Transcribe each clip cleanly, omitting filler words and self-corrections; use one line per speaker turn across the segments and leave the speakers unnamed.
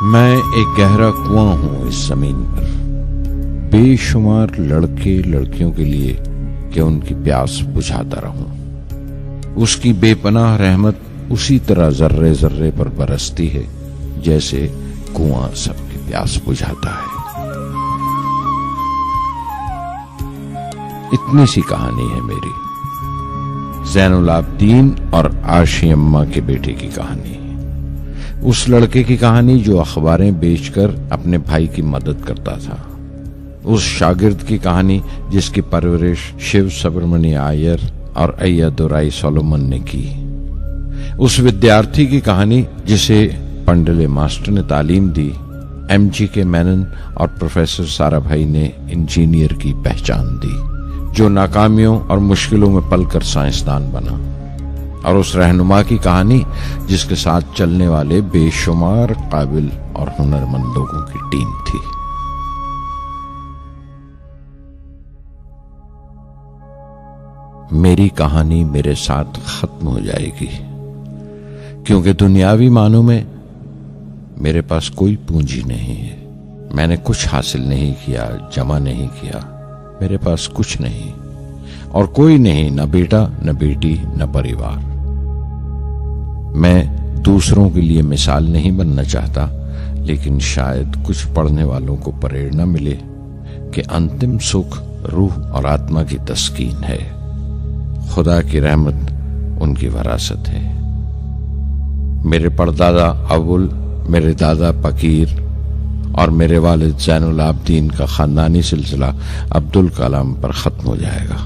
मैं एक गहरा कुआं हूं इस जमीन पर, बेशुमार लड़के लड़कियों के लिए कि उनकी प्यास बुझाता रहूं। उसकी बेपनाह रहमत उसी तरह जर्रे जर्रे पर बरसती है जैसे कुआं सबकी प्यास बुझाता है। इतनी सी कहानी है मेरी, ज़ैनुल आबदीन और आशी अम्मा के बेटे की कहानी। उस लड़के की कहानी जो अखबारें बेचकर अपने भाई की मदद करता था। उस शागिर्द की कहानी जिसकी परवरिश शिव सुब्रमण्य अय्यर और अय्यादुराई सोलोमन ने की। उस विद्यार्थी की कहानी जिसे पंडले मास्टर ने तालीम दी, MG मेनन और प्रोफेसर साराभाई ने इंजीनियर की पहचान दी, जो नाकामियों और मुश्किलों में पलकर साइंसदान बना। और उस रहनुमा की कहानी जिसके साथ चलने वाले बेशुमार काबिल और हुनरमंद लोगों की टीम थी। मेरी कहानी मेरे साथ खत्म हो जाएगी, क्योंकि दुनियावी मानों में मेरे पास कोई पूंजी नहीं है। मैंने कुछ हासिल नहीं किया, जमा नहीं किया। मेरे पास कुछ नहीं और कोई नहीं, न बेटा, न बेटी, न परिवार। मैं दूसरों के लिए मिसाल नहीं बनना चाहता, लेकिन शायद कुछ पढ़ने वालों को प्रेरणा मिले कि अंतिम सुख रूह और आत्मा की तस्कीन है। खुदा की रहमत उनकी वरासत है। मेरे परदादा अबुल, मेरे दादा फकीर और मेरे वालिद ज़ैनुल आबदीन का खानदानी सिलसिला अब्दुल कलाम पर खत्म हो जाएगा,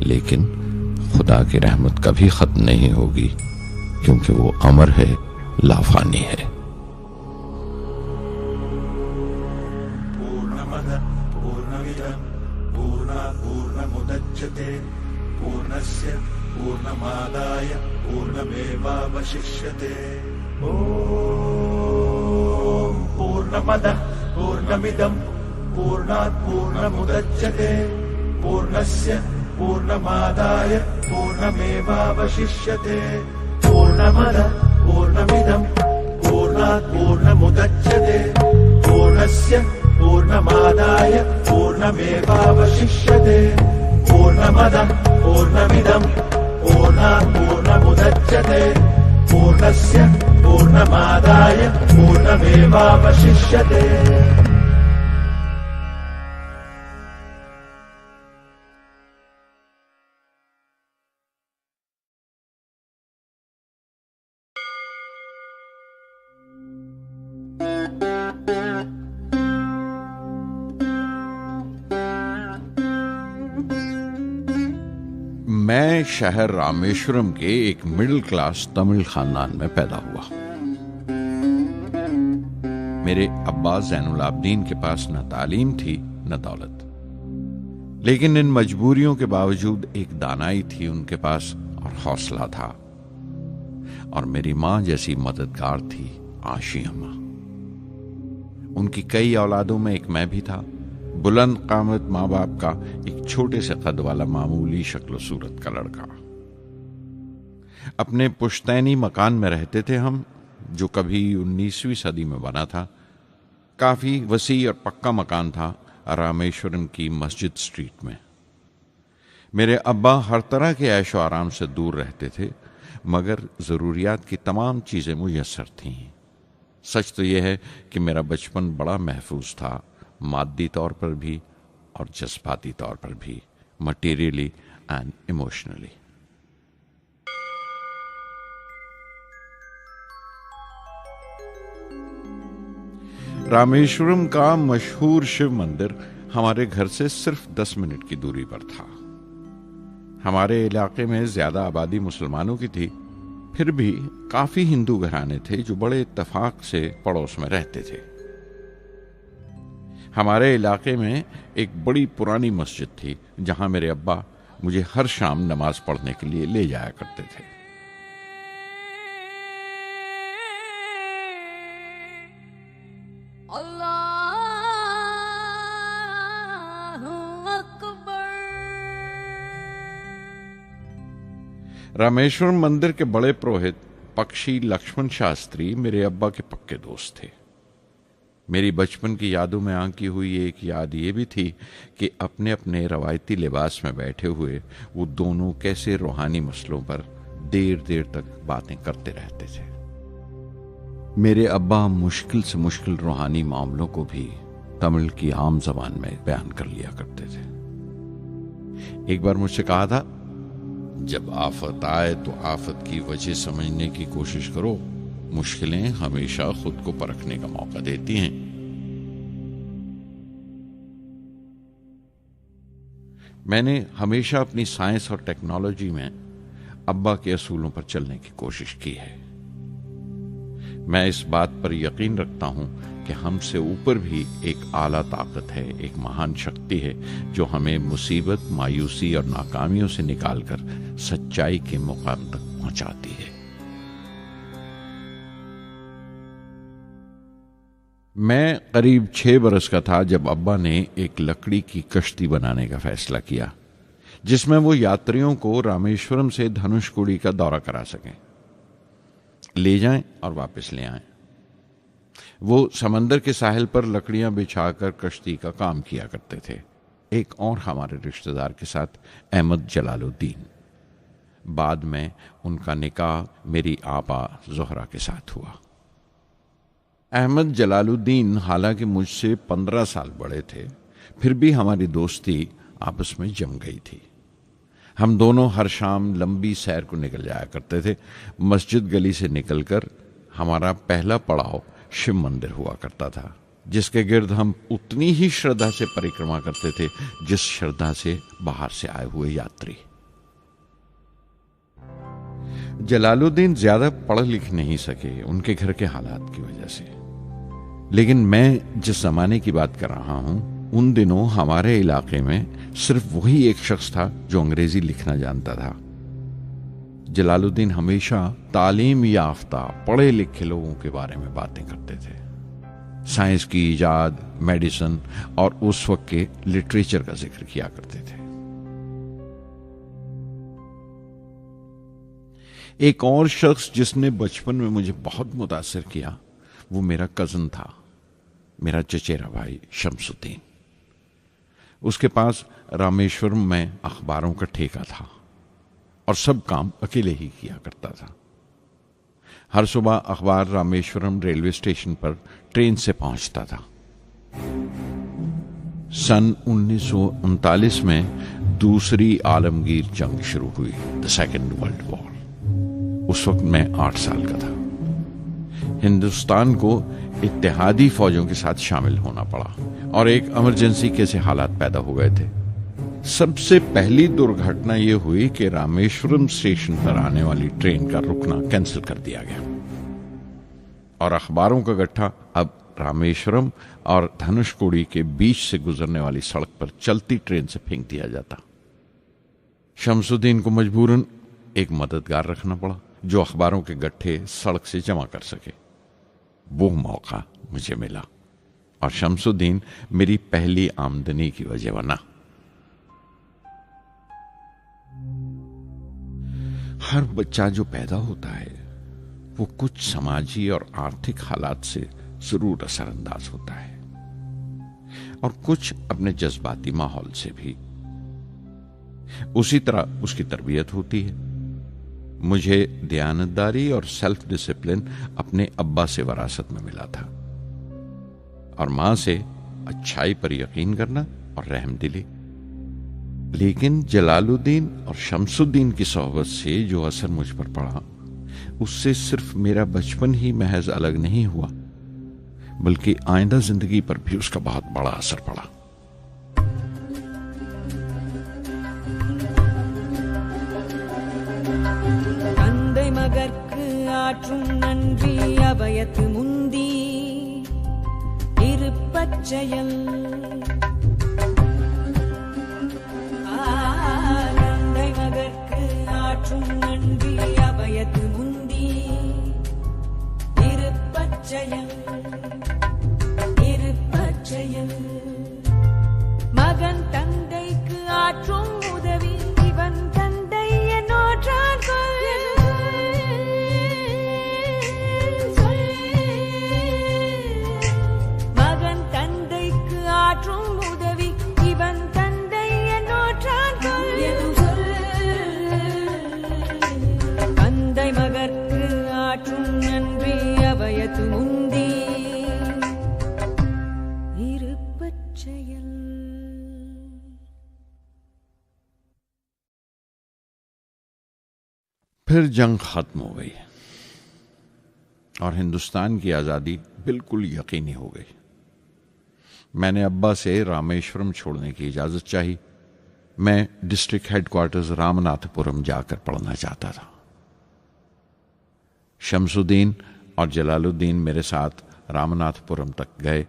लेकिन खुदा की रहमत कभी खत्म नहीं होगी, क्योंकि वो अमर है, लाफानी है।
पूर्णमदः पूर्णमिदं पूर्णात् पूर्णमुदच्यते पूर्णस्य पूर्णमादाय पूर्णमेवावशिष्यते। ॐ पूर्णमदः पूर्णमिदं पूर्णात् पूर्णमुदच्यते पूर्णस्य पूर्णमादाय पूर्णमेवावशिष्यते। पूर्णमदः पूर्णमिदं पूर्णात् पूर्णमुदच्यते पूर्णस्य पूर्णमादाय पूर्णमेवावशिष्यते। पूर्णमदः पूर्णमिदं पूर्णात् पूर्णमुदच्यते पूर्णस्य पूर्णमादाय पूर्णमेवावशिष्यते।
मैं शहर रामेश्वरम के एक मिडिल क्लास तमिल खानदान में पैदा हुआ। मेरे अब्बा ज़ैनुल आबदीन के पास न तालीम थी न दौलत, लेकिन इन मजबूरियों के बावजूद एक दानाई थी उनके पास और हौसला था। और मेरी मां जैसी मददगार थी आशी अम्मा। उनकी कई औलादों में एक मैं भी था, बुलंद कामत माँ बाप का एक छोटे से कद वाला मामूली शक्ल सूरत का लड़का। अपने पुश्तैनी मकान में रहते थे हम, जो कभी 19वीं सदी में बना था। काफी वसी और पक्का मकान था रामेश्वरम की मस्जिद स्ट्रीट में। मेरे अब्बा हर तरह के ऐशो आराम से दूर रहते थे, मगर जरूरियात की तमाम चीजें मुयस्सर थीं। सच तो यह है कि मेरा बचपन बड़ा महफूज था, मादी तौर पर भी और जज्बाती तौर पर भी, मटीरियली एंड इमोशनली। रामेश्वरम का मशहूर शिव मंदिर हमारे घर से सिर्फ 10 मिनट की दूरी पर था। हमारे इलाके में ज्यादा आबादी मुसलमानों की थी, फिर भी काफी हिंदू घराने थे जो बड़े इत्तेफाक से पड़ोस में रहते थे। हमारे इलाके में एक बड़ी पुरानी मस्जिद थी, जहां मेरे अब्बा मुझे हर शाम नमाज पढ़ने के लिए ले जाया करते थे। रामेश्वरम मंदिर के बड़े पुरोहित पक्षी लक्ष्मण शास्त्री मेरे अब्बा के पक्के दोस्त थे। मेरी बचपन की यादों में आंकी हुई एक याद ये भी थी कि अपने अपने रवायती लिबास में बैठे हुए वो दोनों कैसे रूहानी मसलों पर देर देर तक बातें करते रहते थे। मेरे अब्बा मुश्किल से मुश्किल रूहानी मामलों को भी तमिल की आम जबान में बयान कर लिया करते थे। एक बार मुझसे कहा था, जब आफत आए तो आफत की वजह समझने की कोशिश करो, मुश्किलें हमेशा खुद को परखने का मौका देती हैं। मैंने हमेशा अपनी साइंस और टेक्नोलॉजी में अब्बा के असूलों पर चलने की कोशिश की है। मैं इस बात पर यकीन रखता हूं कि हमसे ऊपर भी एक आला ताकत है, एक महान शक्ति है जो हमें मुसीबत, मायूसी और नाकामियों से निकालकर सच्चाई के मुकाम तक पहुंचाती है। मैं करीब 6 बरस का था जब अब्बा ने एक लकड़ी की कश्ती बनाने का फैसला किया, जिसमें वो यात्रियों को रामेश्वरम से धनुषकोडी का दौरा करा सकें, ले जाएं और वापस ले आएं। वो समंदर के साहिल पर लकड़ियां बिछाकर कश्ती का काम किया करते थे। एक और हमारे रिश्तेदार के साथ, अहमद जलालुद्दीन। बाद में उनका निकाह मेरी आपा जोहरा के साथ हुआ। अहमद जलालुद्दीन हालांकि मुझसे 15 साल बड़े थे, फिर भी हमारी दोस्ती आपस में जम गई थी। हम दोनों हर शाम लंबी सैर को निकल जाया करते थे। मस्जिद गली से निकलकर हमारा पहला पड़ाव शिव मंदिर हुआ करता था, जिसके गिर्द हम उतनी ही श्रद्धा से परिक्रमा करते थे जिस श्रद्धा से बाहर से आए हुए यात्री। जलालुद्दीन ज्यादा पढ़ लिख नहीं सके उनके घर के हालात की वजह से, लेकिन मैं जिस जमाने की बात कर रहा हूं, उन दिनों हमारे इलाके में सिर्फ वही एक शख्स था जो अंग्रेजी लिखना जानता था। जलालुद्दीन हमेशा तालीम याफ्ता पढ़े लिखे लोगों के बारे में बातें करते थे, साइंस की इजाद, मेडिसिन और उस वक्त के लिटरेचर का जिक्र किया करते थे। एक और शख्स जिसने बचपन में मुझे बहुत मुतासिर किया, वो मेरा कजन था, मेरा चचेरा भाई शमसुद्दीन। उसके पास रामेश्वरम में अखबारों का ठेका था और सब काम अकेले ही किया करता था। हर सुबह अखबार रामेश्वरम रेलवे स्टेशन पर ट्रेन से पहुंचता था। सन 1939 में दूसरी आलमगीर जंग शुरू हुई, द सेकेंड वर्ल्ड वॉर। उस वक्त मैं 8 साल का था। हिंदुस्तान को इत्तेहादी फौजों के साथ शामिल होना पड़ा और एक इमरजेंसी के हालात पैदा हो गए थे। सबसे पहली दुर्घटना यह हुई कि रामेश्वरम स्टेशन पर आने वाली ट्रेन का रुकना कैंसिल कर दिया गया और अखबारों का गट्ठा अब रामेश्वरम और धनुषकोडी के बीच से गुजरने वाली सड़क पर चलती ट्रेन से फेंक दिया जाता। शमसुद्दीन को मजबूरन एक मददगार रखना पड़ा जो अखबारों के गट्ठे सड़क से जमा कर सके। वो मौका मुझे मिला और शमसुद्दीन मेरी पहली आमदनी की वजह बना। हर बच्चा जो पैदा होता है वो कुछ समाजी और आर्थिक हालात से जरूर असरअंदाज होता है और कुछ अपने जज्बाती माहौल से भी। उसी तरह उसकी तरबियत होती है। मुझे दयानतदारी और सेल्फ डिसिप्लिन अपने अब्बा से विरासत में मिला था और मां से अच्छाई पर यकीन करना और रहमदिली। लेकिन जलालुद्दीन और शमसुद्दीन की सोहबत से जो असर मुझ पर पड़ा, उससे सिर्फ मेरा बचपन ही महज अलग नहीं हुआ, बल्कि आइंदा जिंदगी पर भी उसका बहुत बड़ा असर पड़ा।
தந்தை மகற்கு ஆற்றும் நன்றி அபயத்து முந்தி இருப்பச்செயல் தந்தை மகற்கு ஆற்றும் நன்றி அபயத்து முந்தி இருப்பச்செயல்
फिर जंग खत्म हो गई और हिंदुस्तान की आज़ादी बिल्कुल यकीनी हो गई। मैंने अब्बा से रामेश्वरम छोड़ने की इजाज़त चाही। मैं डिस्ट्रिक्ट हेडक्वार्टर्स रामनाथपुरम जाकर पढ़ना चाहता था। शमसुद्दीन और जलालुद्दीन मेरे साथ रामनाथपुरम तक गए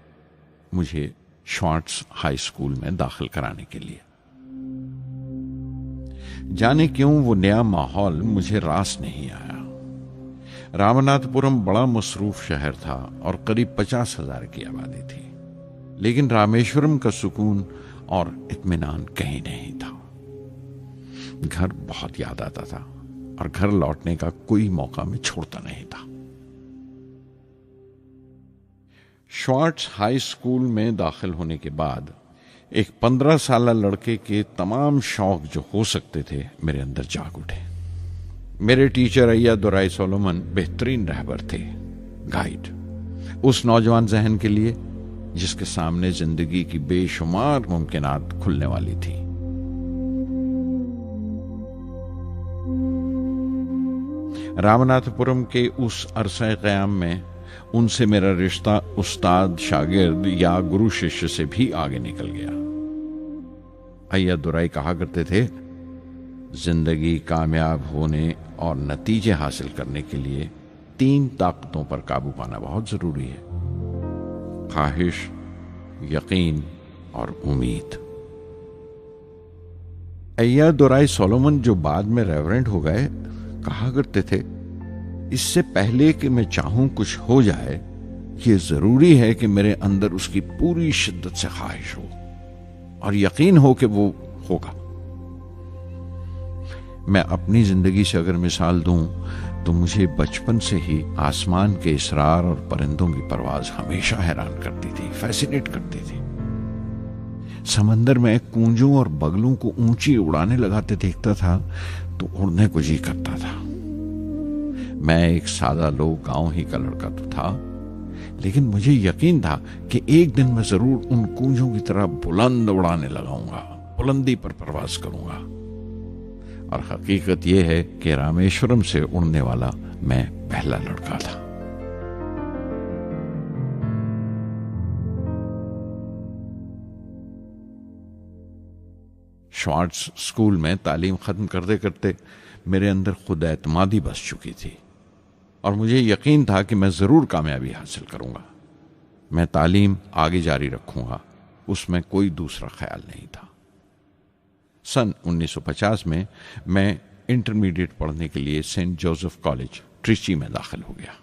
मुझे श्वार्ट्ज हाई स्कूल में दाखिल कराने के लिए। जाने क्यों वो नया माहौल मुझे रास नहीं आया। रामनाथपुरम बड़ा मसरूफ शहर था और करीब 50,000 की आबादी थी, लेकिन रामेश्वरम का सुकून और इत्मीनान कहीं नहीं था। घर बहुत याद आता था और घर लौटने का कोई मौका मैं छोड़ता नहीं था। श्वार्ट्ज हाई स्कूल में दाखिल होने के बाद एक 15 साल लड़के के तमाम शौक जो हो सकते थे मेरे अंदर जाग उठे। मेरे टीचर अय्यादुराई सोलोमन बेहतरीन रहबर थे, गाइड, उस नौजवान जहन के लिए जिसके सामने जिंदगी की बेशुमार मुमकिनात खुलने वाली थी। रामनाथपुरम के उस अरसा क़याम में उनसे मेरा रिश्ता उस्ताद शागिर्द या गुरु शिष्य से भी आगे निकल गया। अय्यादुराई कहा करते थे, जिंदगी कामयाब होने और नतीजे हासिल करने के लिए 3 ताकतों पर काबू पाना बहुत जरूरी है: ख्वाहिश, यकीन और उम्मीद। अय्यादुराई सोलोमन, जो बाद में रेवरेंड हो गए, कहा करते थे, इससे पहले कि मैं चाहूं कुछ हो जाए, ये जरूरी है कि मेरे अंदर उसकी पूरी शिद्दत से ख्वाहिश हो और यकीन हो कि वो होगा। मैं अपनी जिंदगी से अगर मिसाल दूं तो मुझे बचपन से ही आसमान के इसरार और परिंदों की परवाज हमेशा हैरान करती थी, फैसिनेट करती थी। समंदर में कूंजों और बगलों को ऊंची उड़ाने लगाते देखता था तो उड़ने को जी करता था। मैं एक सादा लोग गांव ही का लड़का तो था, लेकिन मुझे यकीन था कि एक दिन मैं जरूर उन कूंजों की तरह बुलंद उड़ाने लगाऊंगा, बुलंदी पर परवाज करूंगा। और हकीकत यह है कि रामेश्वरम से उड़ने वाला मैं पहला लड़का था। श्वार्ट्ज स्कूल में तालीम खत्म करते करते मेरे अंदर खुद एतमादी बस चुकी थी और मुझे यकीन था कि मैं जरूर कामयाबी हासिल करूंगा। मैं तालीम आगे जारी रखूंगा, उसमें कोई दूसरा ख्याल नहीं था। सन 1950 में मैं इंटरमीडिएट पढ़ने के लिए सेंट जोसेफ कॉलेज ट्रिची में दाखिल हो गया।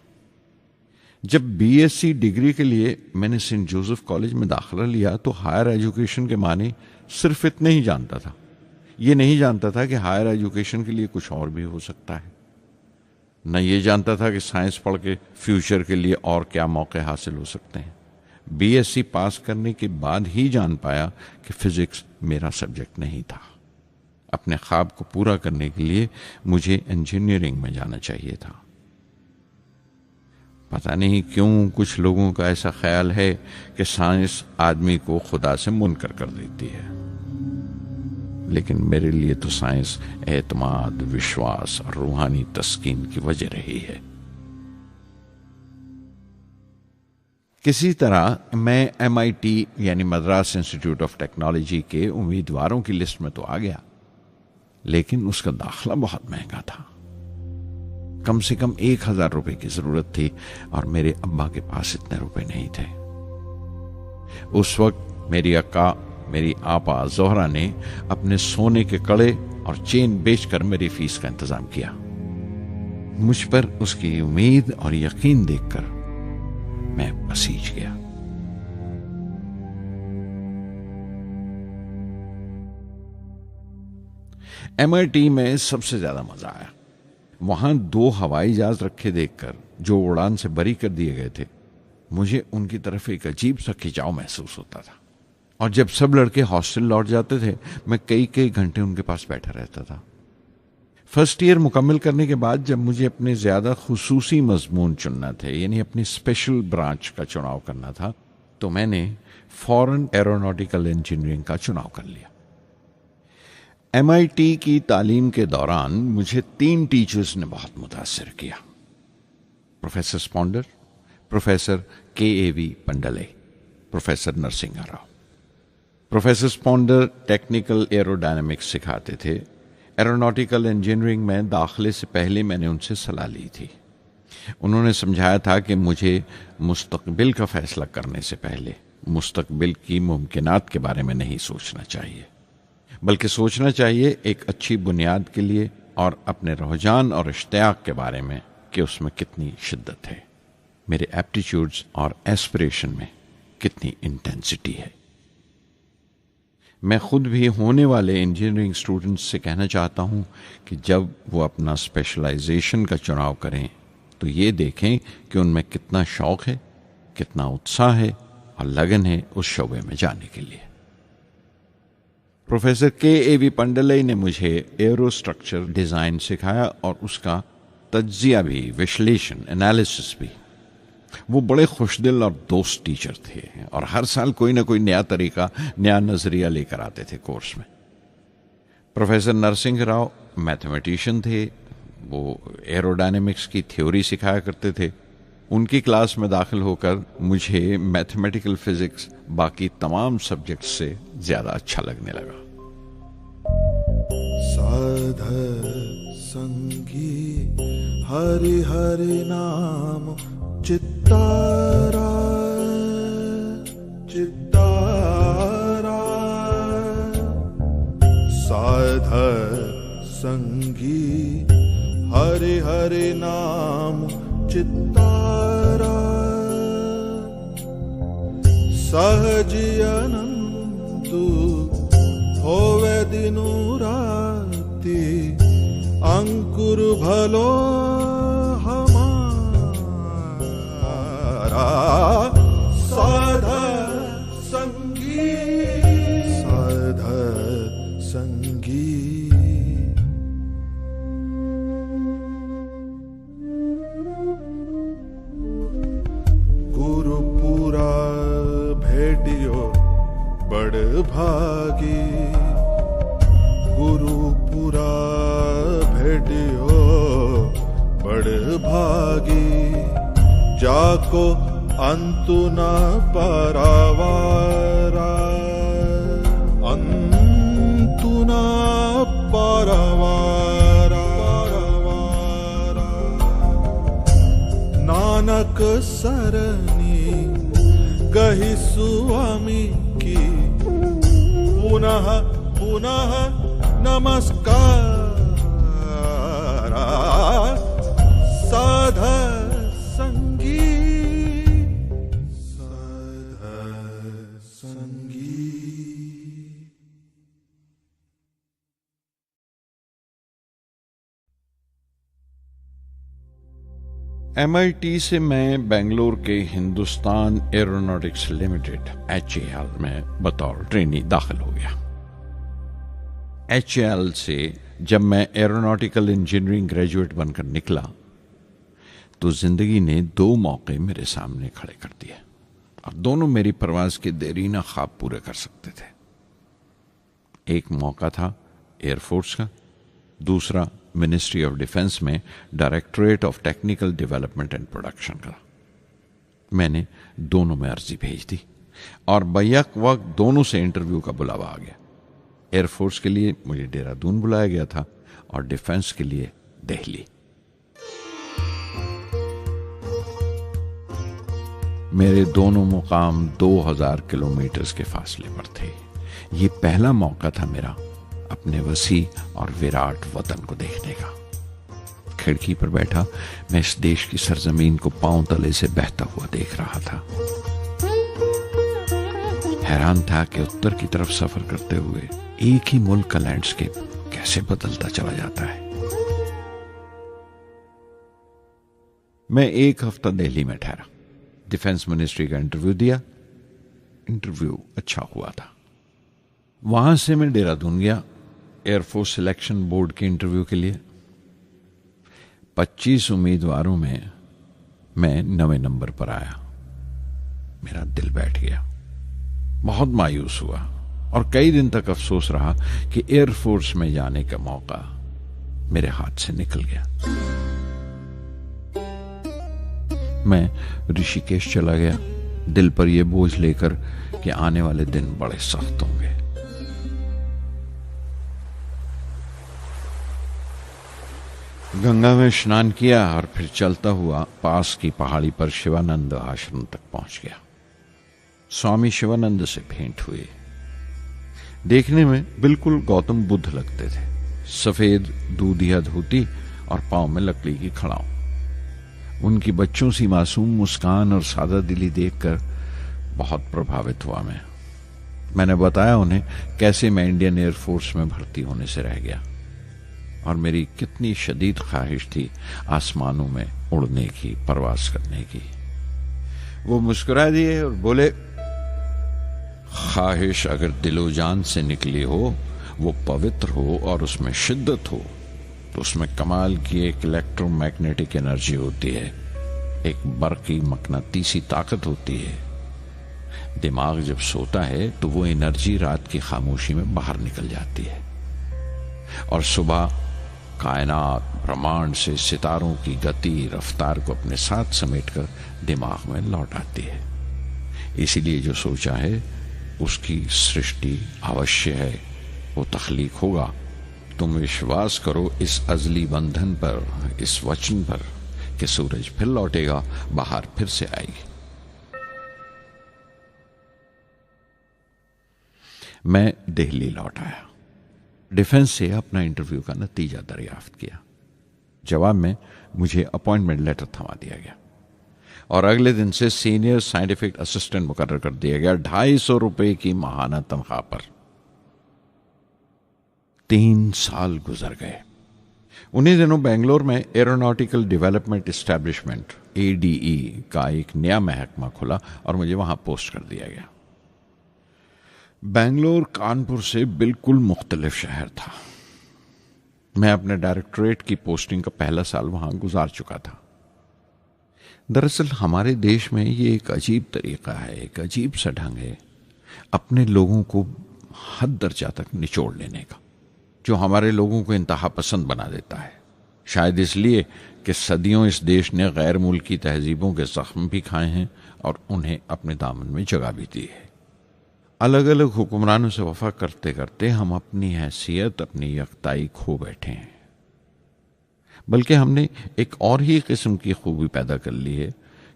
जब बीएससी डिग्री के लिए मैंने सेंट जोसेफ कॉलेज में दाखिला लिया तो हायर एजुकेशन के माने सिर्फ इतने ही जानता था। ये नहीं जानता था कि हायर एजुकेशन के लिए कुछ और भी हो सकता है। न ये जानता था कि साइंस पढ़ के फ्यूचर के लिए और क्या मौके हासिल हो सकते हैं। बीएससी पास करने के बाद ही जान पाया कि फिजिक्स मेरा सब्जेक्ट नहीं था। अपने ख्वाब को पूरा करने के लिए मुझे इंजीनियरिंग में जाना चाहिए था। पता नहीं क्यों कुछ लोगों का ऐसा ख्याल है कि साइंस आदमी को खुदा से मुनकर कर देती है, लेकिन मेरे लिए तो साइंस एतमाद, विश्वास और रूहानी तस्कीन की वजह रही है। किसी तरह मैं MIT यानी मद्रास इंस्टीट्यूट ऑफ टेक्नोलॉजी के उम्मीदवारों की लिस्ट में तो आ गया, लेकिन उसका दाखला बहुत महंगा था। कम से कम 1,000 रुपए की जरूरत थी और मेरे अब्बा के पास इतने रुपए नहीं थे। उस वक्त मेरी अक्का, मेरी आपा जोहरा ने अपने सोने के कड़े और चेन बेचकर मेरी फीस का इंतजाम किया। मुझ पर उसकी उम्मीद और यकीन देखकर मैं पसीज गया। MIT में सबसे ज्यादा मजा आया। वहां 2 हवाई जहाज रखे देखकर जो उड़ान से बरी कर दिए गए थे, मुझे उनकी तरफ एक अजीब सा खिंचाव महसूस होता था। और जब सब लड़के हॉस्टल लौट जाते थे, मैं कई कई घंटे उनके पास बैठा रहता था। फर्स्ट ईयर मुकम्मल करने के बाद जब मुझे अपने ज्यादा खुसूसी मजमून चुनना थे, यानी अपनी स्पेशल ब्रांच का चुनाव करना था, तो मैंने फॉरेन एरोनॉटिकल इंजीनियरिंग का चुनाव कर लिया। MIT की तालीम के दौरान मुझे 3 टीचर्स ने बहुत मुतासिर किया। Professor Sponder, professor KAV Pandalai, professor Narasimha Rao. Professor Sponder technical aerodynamics सिखाते थे। एरोनॉटिकल इंजीनियरिंग में दाखिले से पहले मैंने उनसे सलाह ली थी। उन्होंने समझाया था कि मुझे मुस्तकबिल का फैसला करने से पहले मुस्तकबिल की मुमकिनात के बारे में नहीं सोचना चाहिए, बल्कि सोचना चाहिए एक अच्छी बुनियाद के लिए और अपने रुझान और इश्तियाक के बारे में कि उसमें कितनी शिद्दत है, मेरे एप्टीट्यूड्स और एस्पिरेशन में कितनी इंटेंसिटी है। मैं खुद भी होने वाले इंजीनियरिंग स्टूडेंट्स से कहना चाहता हूं कि जब वो अपना स्पेशलाइजेशन का चुनाव करें तो ये देखें कि उनमें कितना शौक है, कितना उत्साह है और लगन है उस शोबे में जाने के लिए। प्रोफेसर KAV पंडले ने मुझे एरो स्ट्रक्चर डिज़ाइन सिखाया और उसका तज्जिया भी, विश्लेषण, एनालिसिस भी। वो बड़े खुशदिल और दोस्त टीचर थे और हर साल कोई ना कोई नया तरीका, नया नजरिया लेकर आते थे कोर्स में। प्रोफेसर नरसिंह राव मैथमेटिशियन थे। वो एरोडायनेमिक्स की थ्योरी सिखाया करते थे। उनकी क्लास में दाखिल होकर मुझे मैथमेटिकल फिजिक्स बाकी तमाम सब्जेक्ट से ज्यादा अच्छा लगने लगा।
साध संगी हरि हरि नाम चित्तारा चित्तारा, साध संगी हरि हरि नाम चित्तारा, सहजी अनंतु होवे दिनु राति, अंकुर भलो हमारा, साध संगी साध संगी। गुरुपुरा भेडियो बड़ भागी, गुरुपुरा भेडियो बड़ भागी, जाको अंतु न परवारा, अंतु न परवारा, नानक सरनी गही स्वामी की, पुनः पुनः नमस्कार, साध संगी साध संगी।
MIT से मैं बेंगलोर के हिंदुस्तान एरोनॉटिक्स लिमिटेड HAL में बतौर ट्रेनी दाखिल हो गया। HAL से जब मैं एरोनॉटिकल इंजीनियरिंग ग्रेजुएट बनकर निकला तो जिंदगी ने 2 मौके मेरे सामने खड़े कर दिए और दोनों मेरी परवाज के देरीना ख्वाब पूरे कर सकते थे। एक मौका था एयरफोर्स का, दूसरा मिनिस्ट्री ऑफ डिफेंस में directorate of technical development and production का। मैंने दोनों में अर्जी भेज दी और बैक वक्त दोनों से इंटरव्यू का बुलावा आ गया। एयरफोर्स के लिए मुझे देहरादून बुलाया गया था और डिफेंस के लिए दिल्ली। मेरे दोनों मुकाम 2000 किलोमीटर के फासले पर थे। ये पहला मौका था मेरा अपने वसी और विराट वतन को देखने का। खिड़की पर बैठा मैं इस देश की सरजमीन को पांव तले से बहता हुआ देख रहा था। हैरान था कि उत्तर की तरफ सफर करते हुए एक ही मुल्क का लैंडस्केप कैसे बदलता चला जाता है। मैं 1 हफ्ता दिल्ली में ठहरा, डिफेंस मिनिस्ट्री का इंटरव्यू दिया। इंटरव्यू अच्छा हुआ था। वहां से मैं देहरादून गया एयरफोर्स सिलेक्शन बोर्ड के इंटरव्यू के लिए। 25 उम्मीदवारों में मैं 9वें नंबर पर आया। मेरा दिल बैठ गया, बहुत मायूस हुआ और कई दिन तक अफसोस रहा कि एयरफोर्स में जाने का मौका मेरे हाथ से निकल गया। मैं ऋषिकेश चला गया, दिल पर यह बोझ लेकर कि आने वाले दिन बड़े सख्त होंगे। गंगा में स्नान किया और फिर चलता हुआ पास की पहाड़ी पर शिवानंद आश्रम तक पहुंच गया। स्वामी शिवानंद से भेंट हुई। देखने में बिल्कुल गौतम बुद्ध लगते थे, सफेद दूधिया धोती और पांव में लकड़ी की खड़ाऊ। उनकी बच्चों सी मासूम मुस्कान और सादा दिली देखकर बहुत प्रभावित हुआ मैंने बताया उन्हें कैसे मैं इंडियन एयरफोर्स में भर्ती होने से रह गया और मेरी कितनी शदीद ख्वाहिश थी आसमानों में उड़ने की, परवास करने की। वो मुस्कुरा दिए और बोले, ख्वाहिश अगर दिलो जान से निकली हो, वो पवित्र हो और उसमें शिद्दत हो, तो उसमें कमाल की एक इलेक्ट्रोमैग्नेटिक एनर्जी होती है, एक बरकी मकनातीसी ताकत होती है। दिमाग जब सोता है तो वो एनर्जी रात की खामोशी में बाहर निकल जाती है और सुबह कायनात ब्रह्मांड से सितारों की गति रफ्तार को अपने साथ समेटकर दिमाग में लौट आती है। इसीलिए जो सोचा है उसकी सृष्टि अवश्य है, वो तख्लीक होगा। तुम विश्वास करो इस अजली बंधन पर, इस वचन पर कि सूरज फिर लौटेगा, बाहर फिर से आएगी। मैं दिल्ली लौट आया, डिफेंस से अपना इंटरव्यू का नतीजा दरियाफ्त किया। जवाब में मुझे अपॉइंटमेंट लेटर थमा दिया गया और अगले दिन से सीनियर साइंटिफिक असिस्टेंट मुकर्रर कर दिया गया 250 रुपए की माहाना तनख्वाह पर। 3 साल गुजर गए। उन्हीं दिनों बेंगलोर में एरोनॉटिकल डेवलपमेंट एस्टेब्लिशमेंट ADE का एक नया महकमा खुला और मुझे वहां पोस्ट कर दिया गया। बेंगलोर कानपुर से बिल्कुल मुख्तलिफ शहर था। मैं अपने डायरेक्टोरेट की पोस्टिंग का पहला साल वहां गुजार चुका था। दरअसल हमारे देश में ये एक अजीब तरीका है, एक अजीब सा ढंग है अपने लोगों को हद दर्जा तक निचोड़ लेने का, जो हमारे लोगों को इंतहा पसंद बना देता है। शायद इसलिए कि सदियों इस देश ने गैर मुल्की तहजीबों के जख्म भी खाए हैं और उन्हें अपने दामन में जगह भी दी है। अलग अलग हुक्मरानों से वफा करते करते हम अपनी हैसियत, अपनी यकताई खो बैठे हैं। बल्कि हमने एक और ही किस्म की खूबी पैदा कर ली है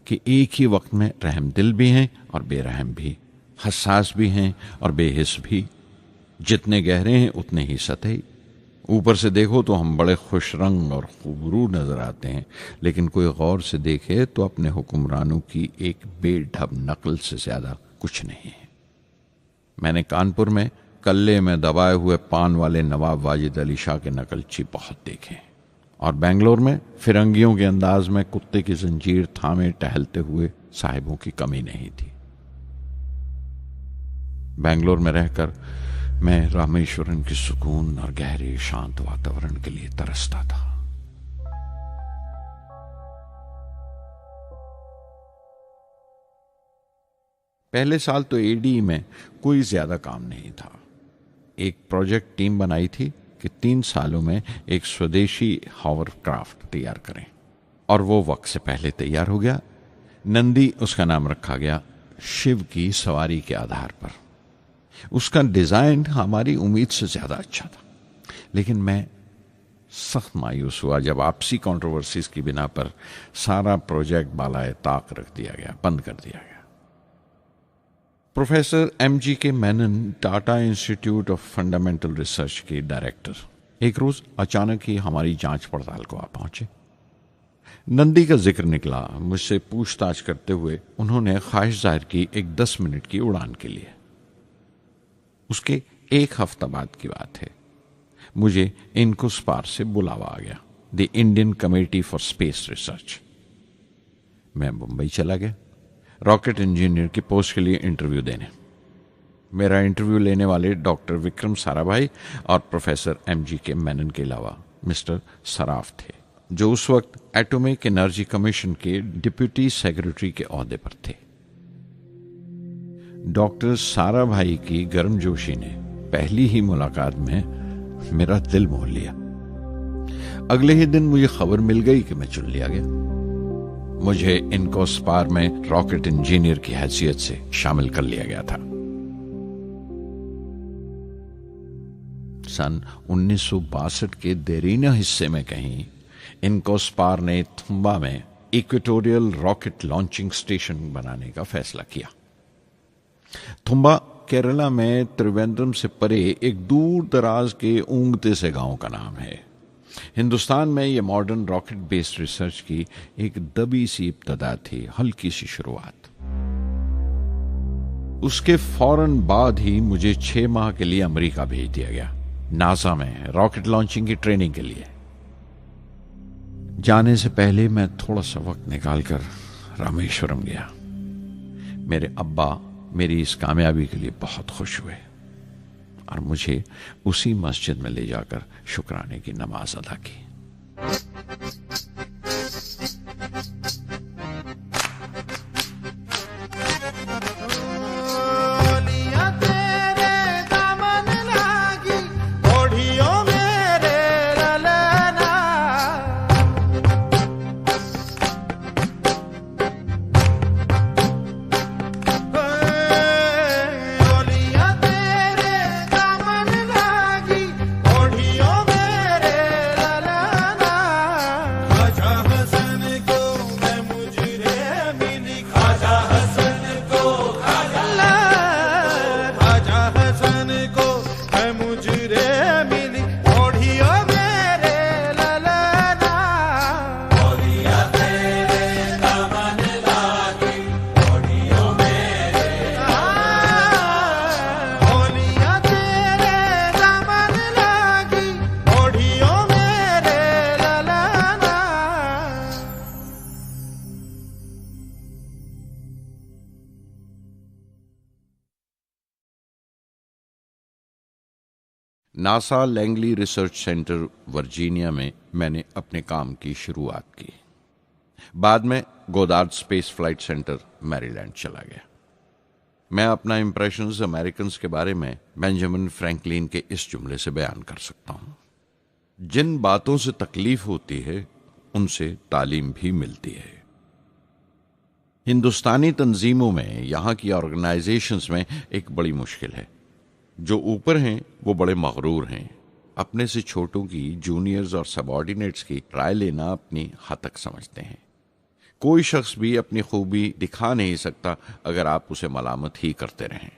कि एक ही वक्त में रहम दिल भी हैं और बेरहम भी, हसास भी हैं और बेहिस भी। जितने गहरे हैं उतने ही सतही। ऊपर से देखो तो हम बड़े खुश रंग और खूबरू नजर आते हैं, लेकिन कोई गौर से देखे तो अपने हुक्मरानों की एक बेढब नकल से ज्यादा कुछ नहीं है। मैंने कानपुर में कल्ले में दबाए हुए पान वाले नवाब वाजिद अली शाह के नकलची बहुत देखे और बेंगलोर में फिरंगियों के अंदाज में कुत्ते की जंजीर थामे टहलते हुए साहिबों की कमी नहीं थी। बेंगलोर में रहकर मैं रामेश्वरम की सुकून और गहरे शांत वातावरण के लिए तरसता था। पहले साल तो ADE में कोई ज्यादा काम नहीं था। एक प्रोजेक्ट टीम बनाई थी कि 3 सालों में एक स्वदेशी हॉवरक्राफ्ट तैयार करें और वो वक्त से पहले तैयार हो गया। नंदी उसका नाम रखा गया, शिव की सवारी के आधार पर। उसका डिजाइन हमारी उम्मीद से ज्यादा अच्छा था, लेकिन मैं सख्त मायूस हुआ जब आपसी कंट्रोवर्सीज की बिना पर सारा प्रोजेक्ट बालाए ताक रख दिया गया, बंद कर दिया गया। Professor MGK Menon, Tata institute of fundamental research के डायरेक्टर, एक रोज अचानक ही हमारी जांच पड़ताल को आ पहुंचे। नंदी का जिक्र निकला। मुझसे पूछताछ करते हुए उन्होंने ख्वाहिश जाहिर की एक 10 मिनट की उड़ान के लिए। उसके 1 हफ्ता बाद की बात है, मुझे इनकुस्पार से बुलावा आ गया, the Indian committee for space research. मैं मुंबई चला गया रॉकेट इंजीनियर की पोस्ट के लिए इंटरव्यू देने। मेरा इंटरव्यू लेने वाले डॉक्टर विक्रम साराभाई और प्रोफेसर MGK मेनन के अलावा मिस्टर सराफ थे, जो उस वक्त एटॉमिक एनर्जी कमीशन के डिप्यूटी सेक्रेटरी के ओहदे पर थे। डॉक्टर साराभाई की गर्मजोशी ने पहली ही मुलाकात में मेरा दिल मोह लिया। अगले ही दिन मुझे खबर मिल गई कि मैं चुन लिया गया। मुझे इनकोस्पार में रॉकेट इंजीनियर की हैसियत से शामिल कर लिया गया था। सन 1962 के देरीना हिस्से में कहीं इनकोस्पार ने थुम्बा में इक्वेटोरियल रॉकेट लॉन्चिंग स्टेशन बनाने का फैसला किया। थुम्बा केरला में त्रिवेंद्रम से परे एक दूर दराज के ऊंगते से गांव का नाम है। हिंदुस्तान में यह मॉडर्न रॉकेट बेस्ड रिसर्च की एक दबी सी इब्तदा थी, हल्की सी शुरुआत। उसके फौरन बाद ही मुझे 6 माह के लिए अमेरिका भेज दिया गया, नासा में रॉकेट लॉन्चिंग की ट्रेनिंग के लिए। जाने से पहले मैं थोड़ा सा वक्त निकालकर रामेश्वरम गया। मेरे अब्बा मेरी इस कामयाबी के लिए बहुत खुश हुए और मुझे उसी मस्जिद में ले जाकर शुक्राने की नमाज अदा की। NASA Langley research centre Virginia में मैंने अपने काम की शुरुआत की। बाद में Goddard space flight centre Maryland चला गया। मैं अपना इंप्रेशंस अमेरिकन्स के बारे में बेंजामिन फ्रैंकलिन के इस जुमले से बयान कर सकता हूं, जिन बातों से तकलीफ होती है उनसे तालीम भी मिलती है। हिंदुस्तानी तंजीमों में, यहां की ऑर्गेनाइजेशंस में एक बड़ी मुश्किल है। जो ऊपर हैं वो बड़े मगरूर हैं। अपने से छोटों की, जूनियर्स और सबऑर्डिनेट्स की राय लेना अपनी हतक समझते हैं। कोई शख्स भी अपनी खूबी दिखा नहीं सकता अगर आप उसे मलामत ही करते रहें।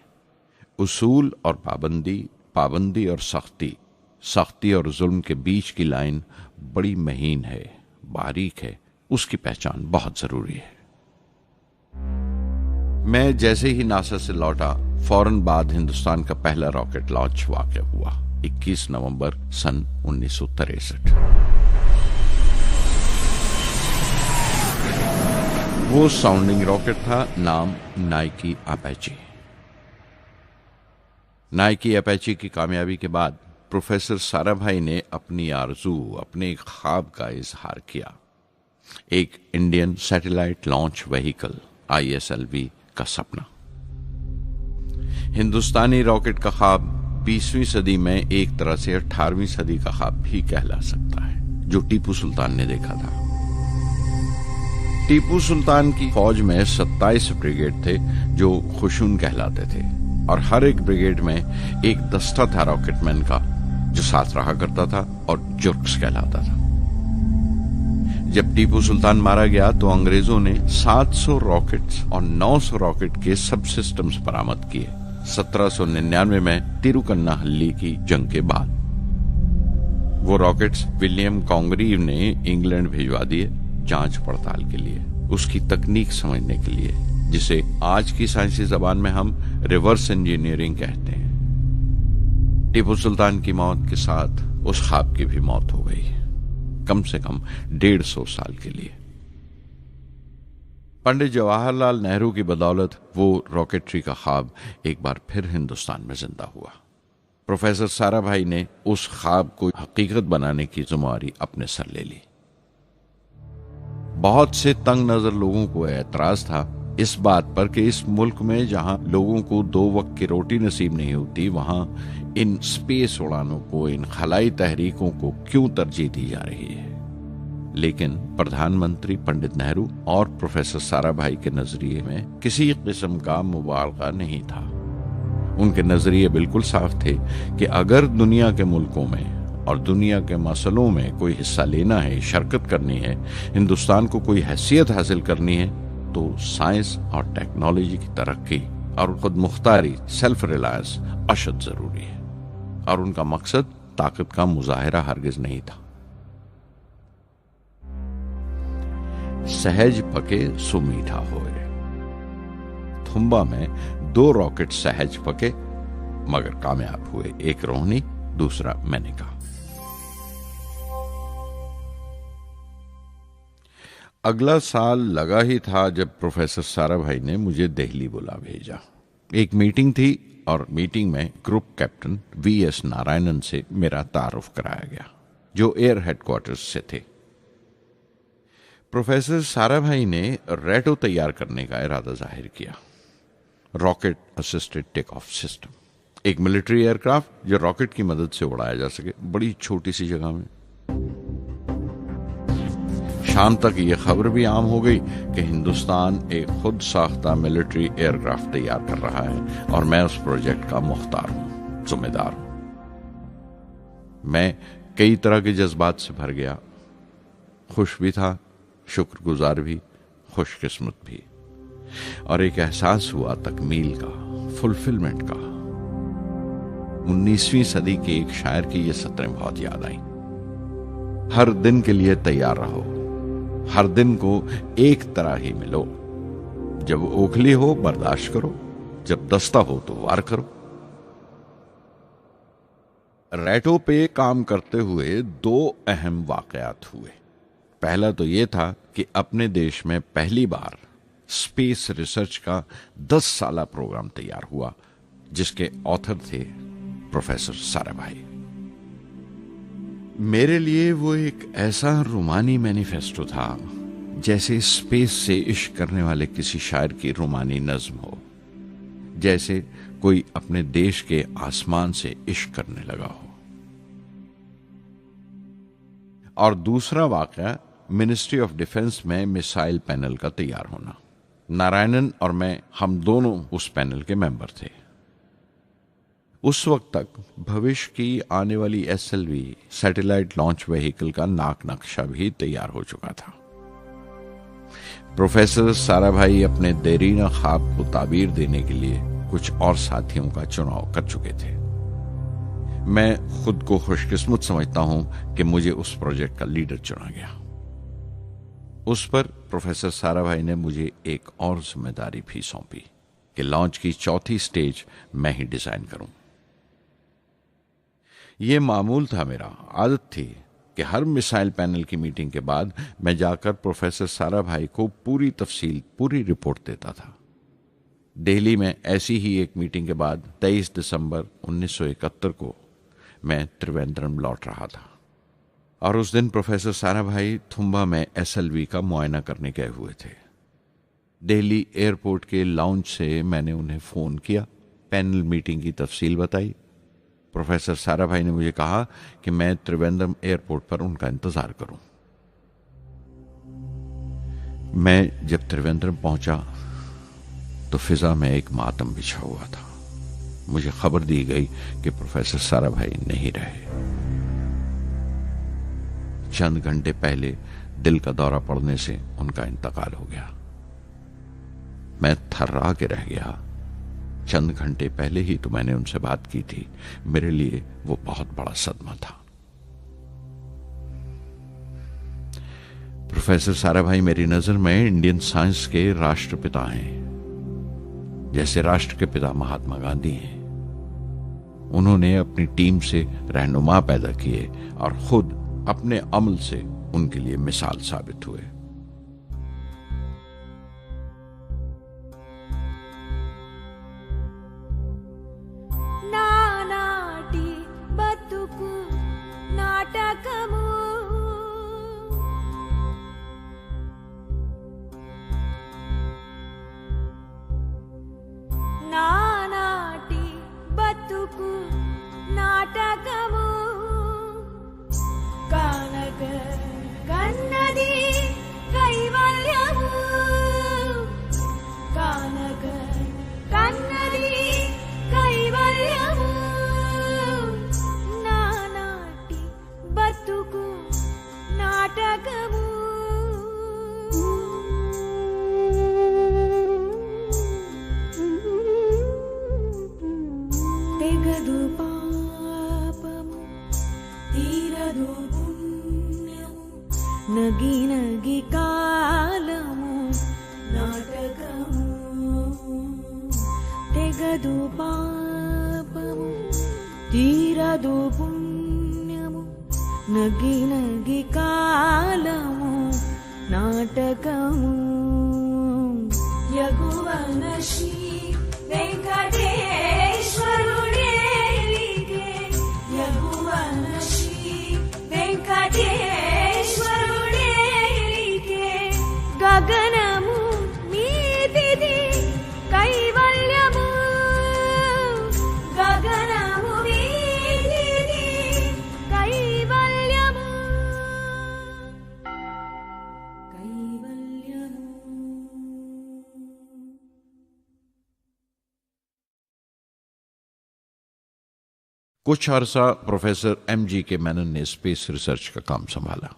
उसूल और पाबंदी, पाबंदी और सख्ती, सख्ती और जुल्म के बीच की लाइन बड़ी महीन है, बारीक है। उसकी पहचान बहुत जरूरी है। मैं जैसे ही नासा से लौटा, फौरन बाद हिंदुस्तान का पहला रॉकेट लॉन्च वाक़या हुआ 21 नवंबर सन 1963। वो साउंडिंग रॉकेट था, नाम नाइकी अपेची। नाइकी अपेची की कामयाबी के बाद प्रोफेसर साराभाई ने अपनी आरज़ू, अपने ख्वाब का इजहार किया। एक Indian satellite launch vehicle ISLV का सपना। हिंदुस्तानी रॉकेट का ख्वाब 20वीं सदी में एक तरह से 18वीं सदी का ख्वाब भी कहला सकता है, जो टीपू सुल्तान ने देखा था। टीपू सुल्तान की फौज में 27 ब्रिगेड थे जो खुशून कहलाते थे, और हर एक ब्रिगेड में एक दस्ता था रॉकेटमैन का जो साथ रहा करता था और जुर्क्स कहलाता था। जब टीपू सुल्तान मारा गया तो अंग्रेजों ने 700 रॉकेट्स और 900 रॉकेट के सब सिस्टम्स बरामद किए 1799 में तिरुकन्नाहल्ली की जंग के बाद। वो रॉकेट्स विलियम कॉन्गरीव ने इंग्लैंड भिजवा दिए जांच पड़ताल के लिए, उसकी तकनीक समझने के लिए, जिसे आज की साइंसी जबान में हम रिवर्स इंजीनियरिंग कहते हैं। टीपू सुल्तान की मौत के साथ उस ख्वाब की भी मौत हो गई, कम से कम 150 साल के लिए। पंडित जवाहरलाल नेहरू की बदौलत वो रॉकेटरी का ख्वाब एक बार फिर हिंदुस्तान में जिंदा हुआ। प्रोफेसर साराभाई ने उस ख्वाब को हकीकत बनाने की जिम्मेदारी अपने सर ले ली। बहुत से तंग नजर लोगों को एतराज था इस बात पर कि इस मुल्क में जहां लोगों को 2 वक्त की रोटी नसीब नहीं होती, वहां इन स्पेस उड़ानों को, इन खलाई तहरीकों को क्यों तरजीह दी जा रही है। लेकिन प्रधानमंत्री पंडित नेहरू और प्रोफेसर साराभाई के नजरिए में किसी किस्म का मुबालगा नहीं था। उनके नजरिए बिल्कुल साफ थे कि अगर दुनिया के मुल्कों में और दुनिया के मसलों में कोई हिस्सा लेना है, शिरकत करनी है, हिंदुस्तान को कोई हैसियत हासिल करनी है, तो साइंस और टेक्नोलॉजी की तरक्की और खुद मुख्तारी, सेल्फ रिलायंस अशद जरूरी है। और उनका मकसद ताकत का मुजाहिरा हरगिज नहीं था। सहज पके सुमीठा होए। थुम्बा में 2 रॉकेट सहज पके मगर कामयाब हुए, एक रोहिणी, दूसरा मेनका। अगला साल लगा ही था जब प्रोफेसर साराभाई ने मुझे दिल्ली बुला भेजा। एक मीटिंग थी और मीटिंग में ग्रुप कैप्टन वीएस नारायणन से मेरा तारुफ कराया गया, जो एयर हेडक्वार्टर्स से थे। प्रोफेसर साराभाई ने रेटो तैयार करने का इरादा जाहिर किया, rocket assisted take off system, एक मिलिट्री एयरक्राफ्ट जो रॉकेट की मदद से उड़ाया जा सके बड़ी छोटी सी जगह में। शाम तक यह खबर भी आम हो गई कि हिंदुस्तान एक खुद साख्ता मिलिट्री एयरक्राफ्ट तैयार कर रहा है और मैं उस प्रोजेक्ट का मुख्तार हूं, जिम्मेदार हूं। मैं कई तरह के जज्बात से भर गया, खुश भी था, शुक्रगुजार भी, खुशकिस्मत भी, और एक एहसास हुआ तकमील का, फुलफिलमेंट का। 19वीं सदी के एक शायर की ये सत्रें बहुत याद आई। हर दिन के लिए तैयार रहो, हर दिन को एक तरह ही मिलो। जब ओखली हो बर्दाश्त करो, जब दस्ता हो तो वार करो। रेटो पे काम करते हुए 2 अहम वाकयात हुए। पहला तो यह था कि अपने देश में पहली बार स्पेस रिसर्च का 10 साला प्रोग्राम तैयार हुआ, जिसके ऑथर थे प्रोफेसर साराभाई। मेरे लिए वो एक ऐसा रूमानी मैनिफेस्टो था जैसे स्पेस से इश्क करने वाले किसी शायर की रूमानी नज्म हो, जैसे कोई अपने देश के आसमान से इश्क करने लगा हो। और दूसरा वाकया मिनिस्ट्री ऑफ डिफेंस में मिसाइल पैनल का तैयार होना। नारायणन और मैं, हम दोनों उस पैनल के मेंबर थे। उस वक्त तक भविष्य की आने वाली SLV सैटेलाइट लॉन्च व्हीकल का नाक नक्शा भी तैयार हो चुका था। प्रोफेसर साराभाई अपने देरीना ख्वाब को ताबीर देने के लिए कुछ और साथियों का चुनाव कर चुके थे। मैं खुद को खुशकिस्मत समझता हूं कि मुझे उस प्रोजेक्ट का लीडर चुना गया। उस पर प्रोफेसर साराभाई ने मुझे एक और जिम्मेदारी भी सौंपी कि लॉन्च की 4थी स्टेज मैं ही डिजाइन करूं। यह मामूल था, मेरा आदत थी कि हर मिसाइल पैनल की मीटिंग के बाद मैं जाकर प्रोफेसर साराभाई को पूरी तफसील, पूरी रिपोर्ट देता था। दिल्ली में ऐसी ही एक मीटिंग के बाद 23 दिसंबर 1971 को मैं त्रिवेंद्रम लौट रहा था और उस दिन प्रोफेसर साराभाई थुम्बा में SLV का मुआयना करने गए हुए थे। दिल्ली एयरपोर्ट के लाउंज से मैंने उन्हें फोन किया, पैनल मीटिंग की तफसील बताई। प्रोफेसर साराभाई ने मुझे कहा कि मैं त्रिवेंद्रम एयरपोर्ट पर उनका इंतजार करूं। मैं जब त्रिवेंद्रम पहुंचा तो फिजा में एक मातम बिछा हुआ था। मुझे खबर दी गई कि प्रोफेसर साराभाई नहीं रहे। चंद घंटे पहले दिल का दौरा पड़ने से उनका इंतकाल हो गया। मैं थर्रा के रह गया। चंद घंटे पहले ही तो मैंने उनसे बात की थी। मेरे लिए वो बहुत बड़ा सदमा था। प्रोफेसर साराभाई मेरी नजर में इंडियन साइंस के राष्ट्रपिता हैं, जैसे राष्ट्र के पिता महात्मा गांधी हैं। उन्होंने अपनी टीम से रहनुमा पैदा किए और खुद अपने अमल से उनके लिए मिसाल साबित हुए।
నానాటి బతుకు నాటకము పాపము తీరదు పుణ్యము నగి నగి కాలము నాటకము యగువన శ్రీ వెంకటేశ్వరుడేలిగే యగువన శ్రీ వెంకటేశ్వరుడేలిగే గగనము మీదిది కైవల్యము గగనము మీదిది కైవల్యము కైవల్యము.
कुछ अरसा प्रोफेसर एमजी के मेनन ने स्पेस रिसर्च का काम संभाला।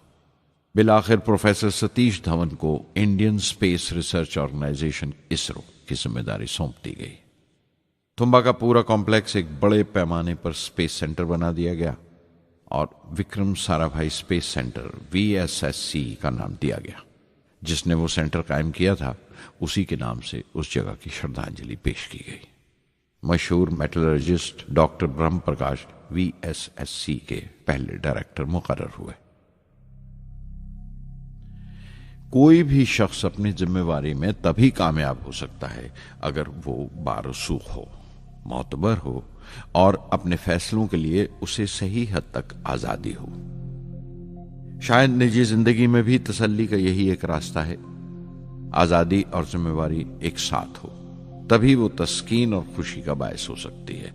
बिलाखिर प्रोफेसर सतीश धवन को Indian space research organisation ISRO की जिम्मेदारी सौंप दी गई। तुम्बा का पूरा कॉम्प्लेक्स एक बड़े पैमाने पर स्पेस सेंटर बना दिया गया और Vikram Sarabhai space centre VSSC का नाम दिया गया। जिसने वो सेंटर कायम किया था उसी के नाम से उस जगह की श्रद्धांजलि पेश की गई। मशहूर मेटलर्जिस्ट डॉक्टर ब्रह्म प्रकाश VSSC के पहले डायरेक्टर मुकर्रर हुए। कोई भी शख्स अपनी जिम्मेवारी में तभी कामयाब हो सकता है अगर वो बारसूख हो, मोतबर हो और अपने फैसलों के लिए उसे सही हद तक आजादी हो। शायद निजी जिंदगी में भी तसल्ली का यही एक रास्ता है। आजादी और जिम्मेवारी एक साथ हो तभी वो तस्कीन और खुशी का बायस हो सकती है।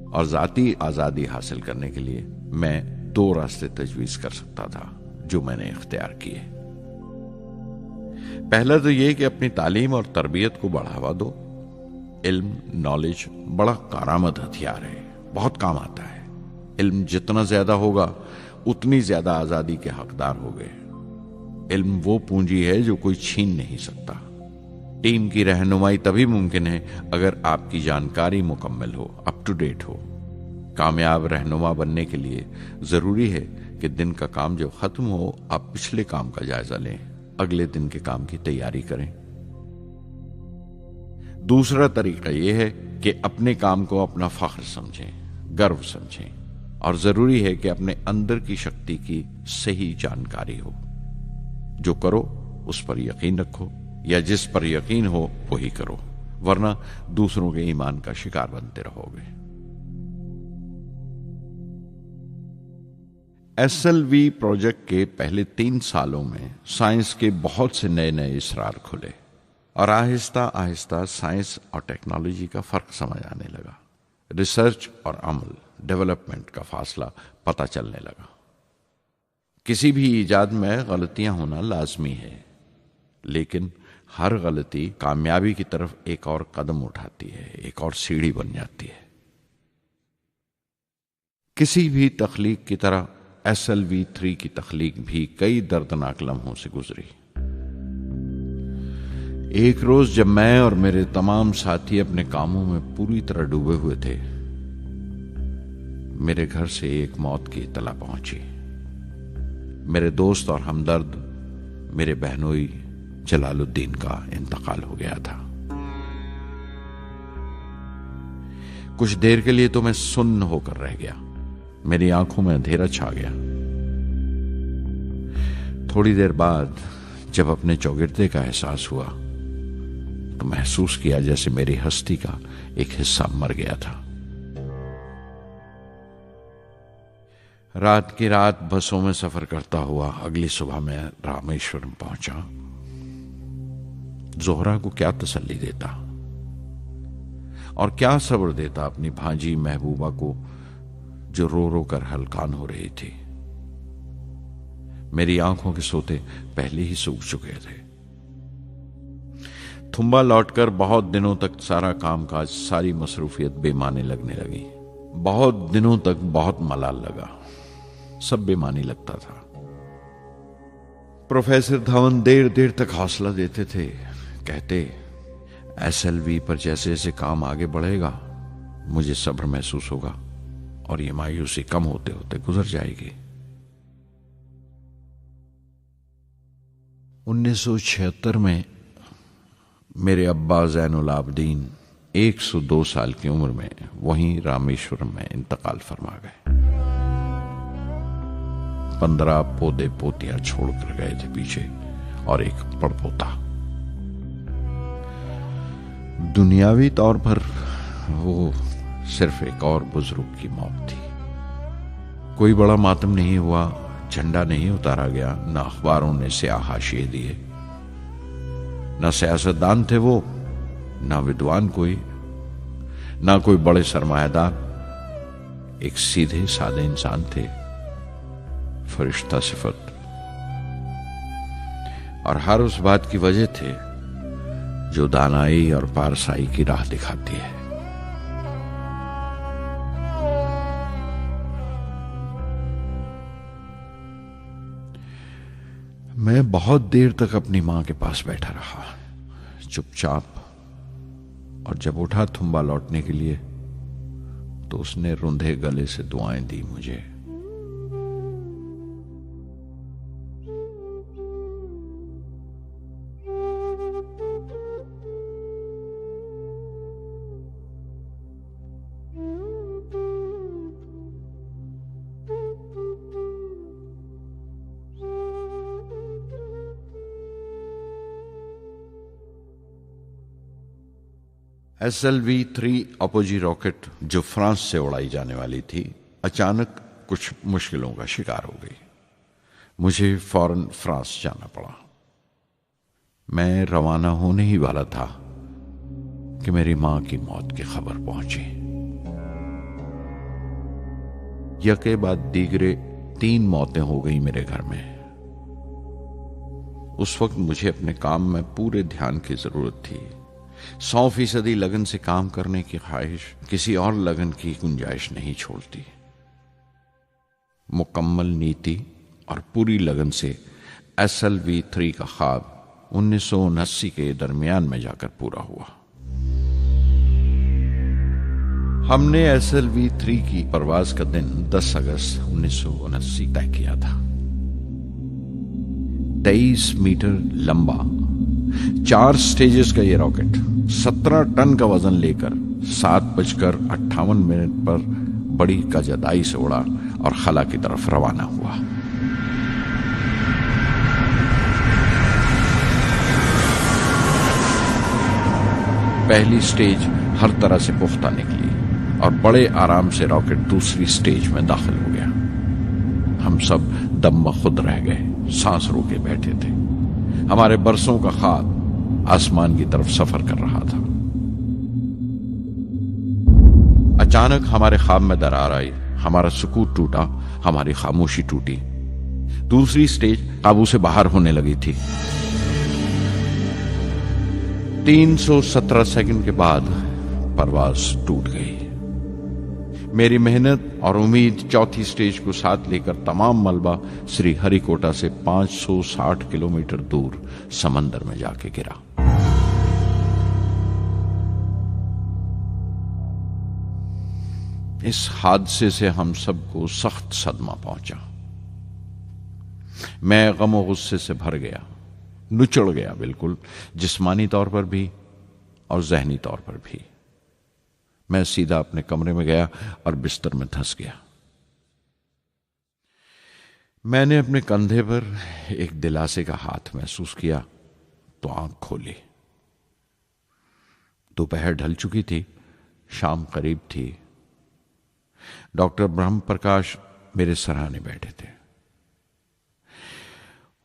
और जाती आजादी हासिल करने के लिए मैं 2 रास्ते तजवीज कर सकता था जो मैंने इख्तियार किए। पहला तो ये कि अपनी तालीम और तरबियत को बढ़ावा दो। इल्म, नॉलेज बड़ा कारामद हथियार है, बहुत काम आता है। इल्म जितना ज्यादा होगा उतनी ज्यादा आजादी के हकदार होगे। इल्म वो पूंजी है जो कोई छीन नहीं सकता। टीम की रहनुमाई तभी मुमकिन है अगर आपकी जानकारी मुकम्मल हो, अप टू डेट हो। कामयाब रहनुमा बनने के लिए जरूरी है कि दिन का काम जब खत्म हो आप पिछले काम का जायजा लें, अगले दिन के काम की तैयारी करें। दूसरा तरीका यह है कि अपने काम को अपना फख्र समझें, गर्व समझें और जरूरी है कि अपने अंदर की शक्ति की सही जानकारी हो। जो करो उस पर यकीन रखो या जिस पर यकीन हो वही करो, वरना दूसरों के ईमान का शिकार बनते रहोगे। SLV प्रोजेक्ट के पहले 3 सालों में साइंस के बहुत से नए नए इसरार खुले और आहिस्ता आहिस्ता साइंस और टेक्नोलॉजी का फर्क समझ आने लगा। रिसर्च और अमल, डेवलपमेंट का फासला पता चलने लगा। किसी भी ईजाद में गलतियां होना लाजमी है, लेकिन हर गलती कामयाबी की तरफ एक और कदम उठाती है, एक और सीढ़ी बन जाती है। किसी भी तख्लीक की तरह SLV-3 की तख्लीक भी कई दर्दनाक लम्हों से गुजरी। एक रोज जब मैं और मेरे तमाम साथी अपने कामों में पूरी तरह डूबे हुए थे, मेरे घर से एक मौत की इत्तला पहुंची। मेरे दोस्त और हमदर्द मेरे बहनोई जलालुद्दीन का इंतकाल हो गया था। कुछ देर के लिए तो मैं सुन्न होकर रह गया, मेरी आंखों में अंधेरा छा गया। थोड़ी देर बाद जब अपने चौगिरदे का एहसास हुआ तो महसूस किया जैसे मेरी हस्ती का एक हिस्सा मर गया था। रात की रात बसों में सफर करता हुआ अगली सुबह मैं रामेश्वरम पहुंचा। जोहरा को क्या तसल्ली देता और क्या सब्र देता अपनी भांजी महबूबा को जो रो रो कर हलकान हो रही थी। मेरी आंखों के सोते पहले ही सूख चुके थे। थुम्बा लौटकर बहुत दिनों तक सारा कामकाज, सारी मसरूफियत बेमानी लगने लगी। बहुत दिनों तक बहुत मलाल लगा, सब बेमानी लगता था। प्रोफेसर धवन देर देर तक हौसला देते थे, कहते SLV पर जैसे जैसे काम आगे बढ़ेगा मुझे सब्र महसूस होगा और ये मायूसी कम होते होते गुजर जाएगी। 1976 में मेरे अब्बा ज़ैनुल आबदीन 102 साल की उम्र में वहीं रामेश्वरम में इंतकाल फरमा गए। 15 पोते पोतियां छोड़कर गए थे पीछे और एक पड़पोता। दुनियावी तौर पर वो सिर्फ एक और बुजुर्ग की मौत थी। कोई बड़ा मातम नहीं हुआ, झंडा नहीं उतारा गया, न अखबारों ने स्याह हाशिए दिए, न सियासतदान थे वो, न विद्वान कोई, न कोई बड़े सरमायादार। एक सीधे सादे इंसान थे, फरिश्ता सिफत। और हर उस बात की वजह थे जो दानाई और पारसाई की राह दिखाती है। मैं बहुत देर तक अपनी मां के पास बैठा रहा, चुपचाप। और जब उठा थुम्बा लौटने के लिए तो उसने रुंधे गले से दुआएं दी मुझे। SLV-3 अपोजी रॉकेट जो फ्रांस से उड़ाई जाने वाली थी, अचानक कुछ मुश्किलों का शिकार हो गई। मुझे फौरन फ्रांस जाना पड़ा। मैं रवाना होने ही वाला था कि मेरी मां की मौत की खबर पहुंची। यके बाद दीगरे 3 मौतें हो गई मेरे घर में। उस वक्त मुझे अपने काम में पूरे ध्यान की जरूरत थी। 100% लगन से काम करने की ख्वाहिश किसी और लगन की गुंजाइश नहीं छोड़ती। मुकम्मल नीति और पूरी लगन से SLV-3 का ख्वाब 1979 के दरमियान में जाकर पूरा हुआ। हमने SLV-3 की परवाज का दिन 10 अगस्त 1979 तय किया था। 23 मीटर लंबा 4 स्टेजेस का ये रॉकेट 17 टन का वजन लेकर 7:58 पर बड़ी कजदाई से उड़ा और खला की तरफ रवाना हुआ। पहली स्टेज हर तरह से पुख्ता निकली और बड़े आराम से रॉकेट दूसरी स्टेज में दाखिल हो गया। हम सब दम खुद रह गए, सांस रोके बैठे थे। हमारे बरसों का ख्वाब आसमान की तरफ सफर कर रहा था। अचानक हमारे ख्वाब में दरार आई, हमारा सुकून टूटा, हमारी खामोशी टूटी। दूसरी स्टेज काबू से बाहर होने लगी थी। 317 सेकंड के बाद परवाज टूट गई। मेरी मेहनत और उम्मीद चौथी स्टेज को साथ लेकर तमाम मलबा श्री हरिकोटा से 560 किलोमीटर दूर समंदर में जाके गिरा। इस हादसे से हम सबको सख्त सदमा पहुंचा। मैं गम और गुस्से से भर गया, नुचड़ गया, बिल्कुल जिस्मानी तौर पर भी और जहनी तौर पर भी। मैं सीधा अपने कमरे में गया और बिस्तर में धंस गया। मैंने अपने कंधे पर एक दिलासे का हाथ महसूस किया तो आंख खोली। दोपहर ढल चुकी थी, शाम करीब थी। डॉक्टर ब्रह्म प्रकाश मेरे सराहने बैठे थे।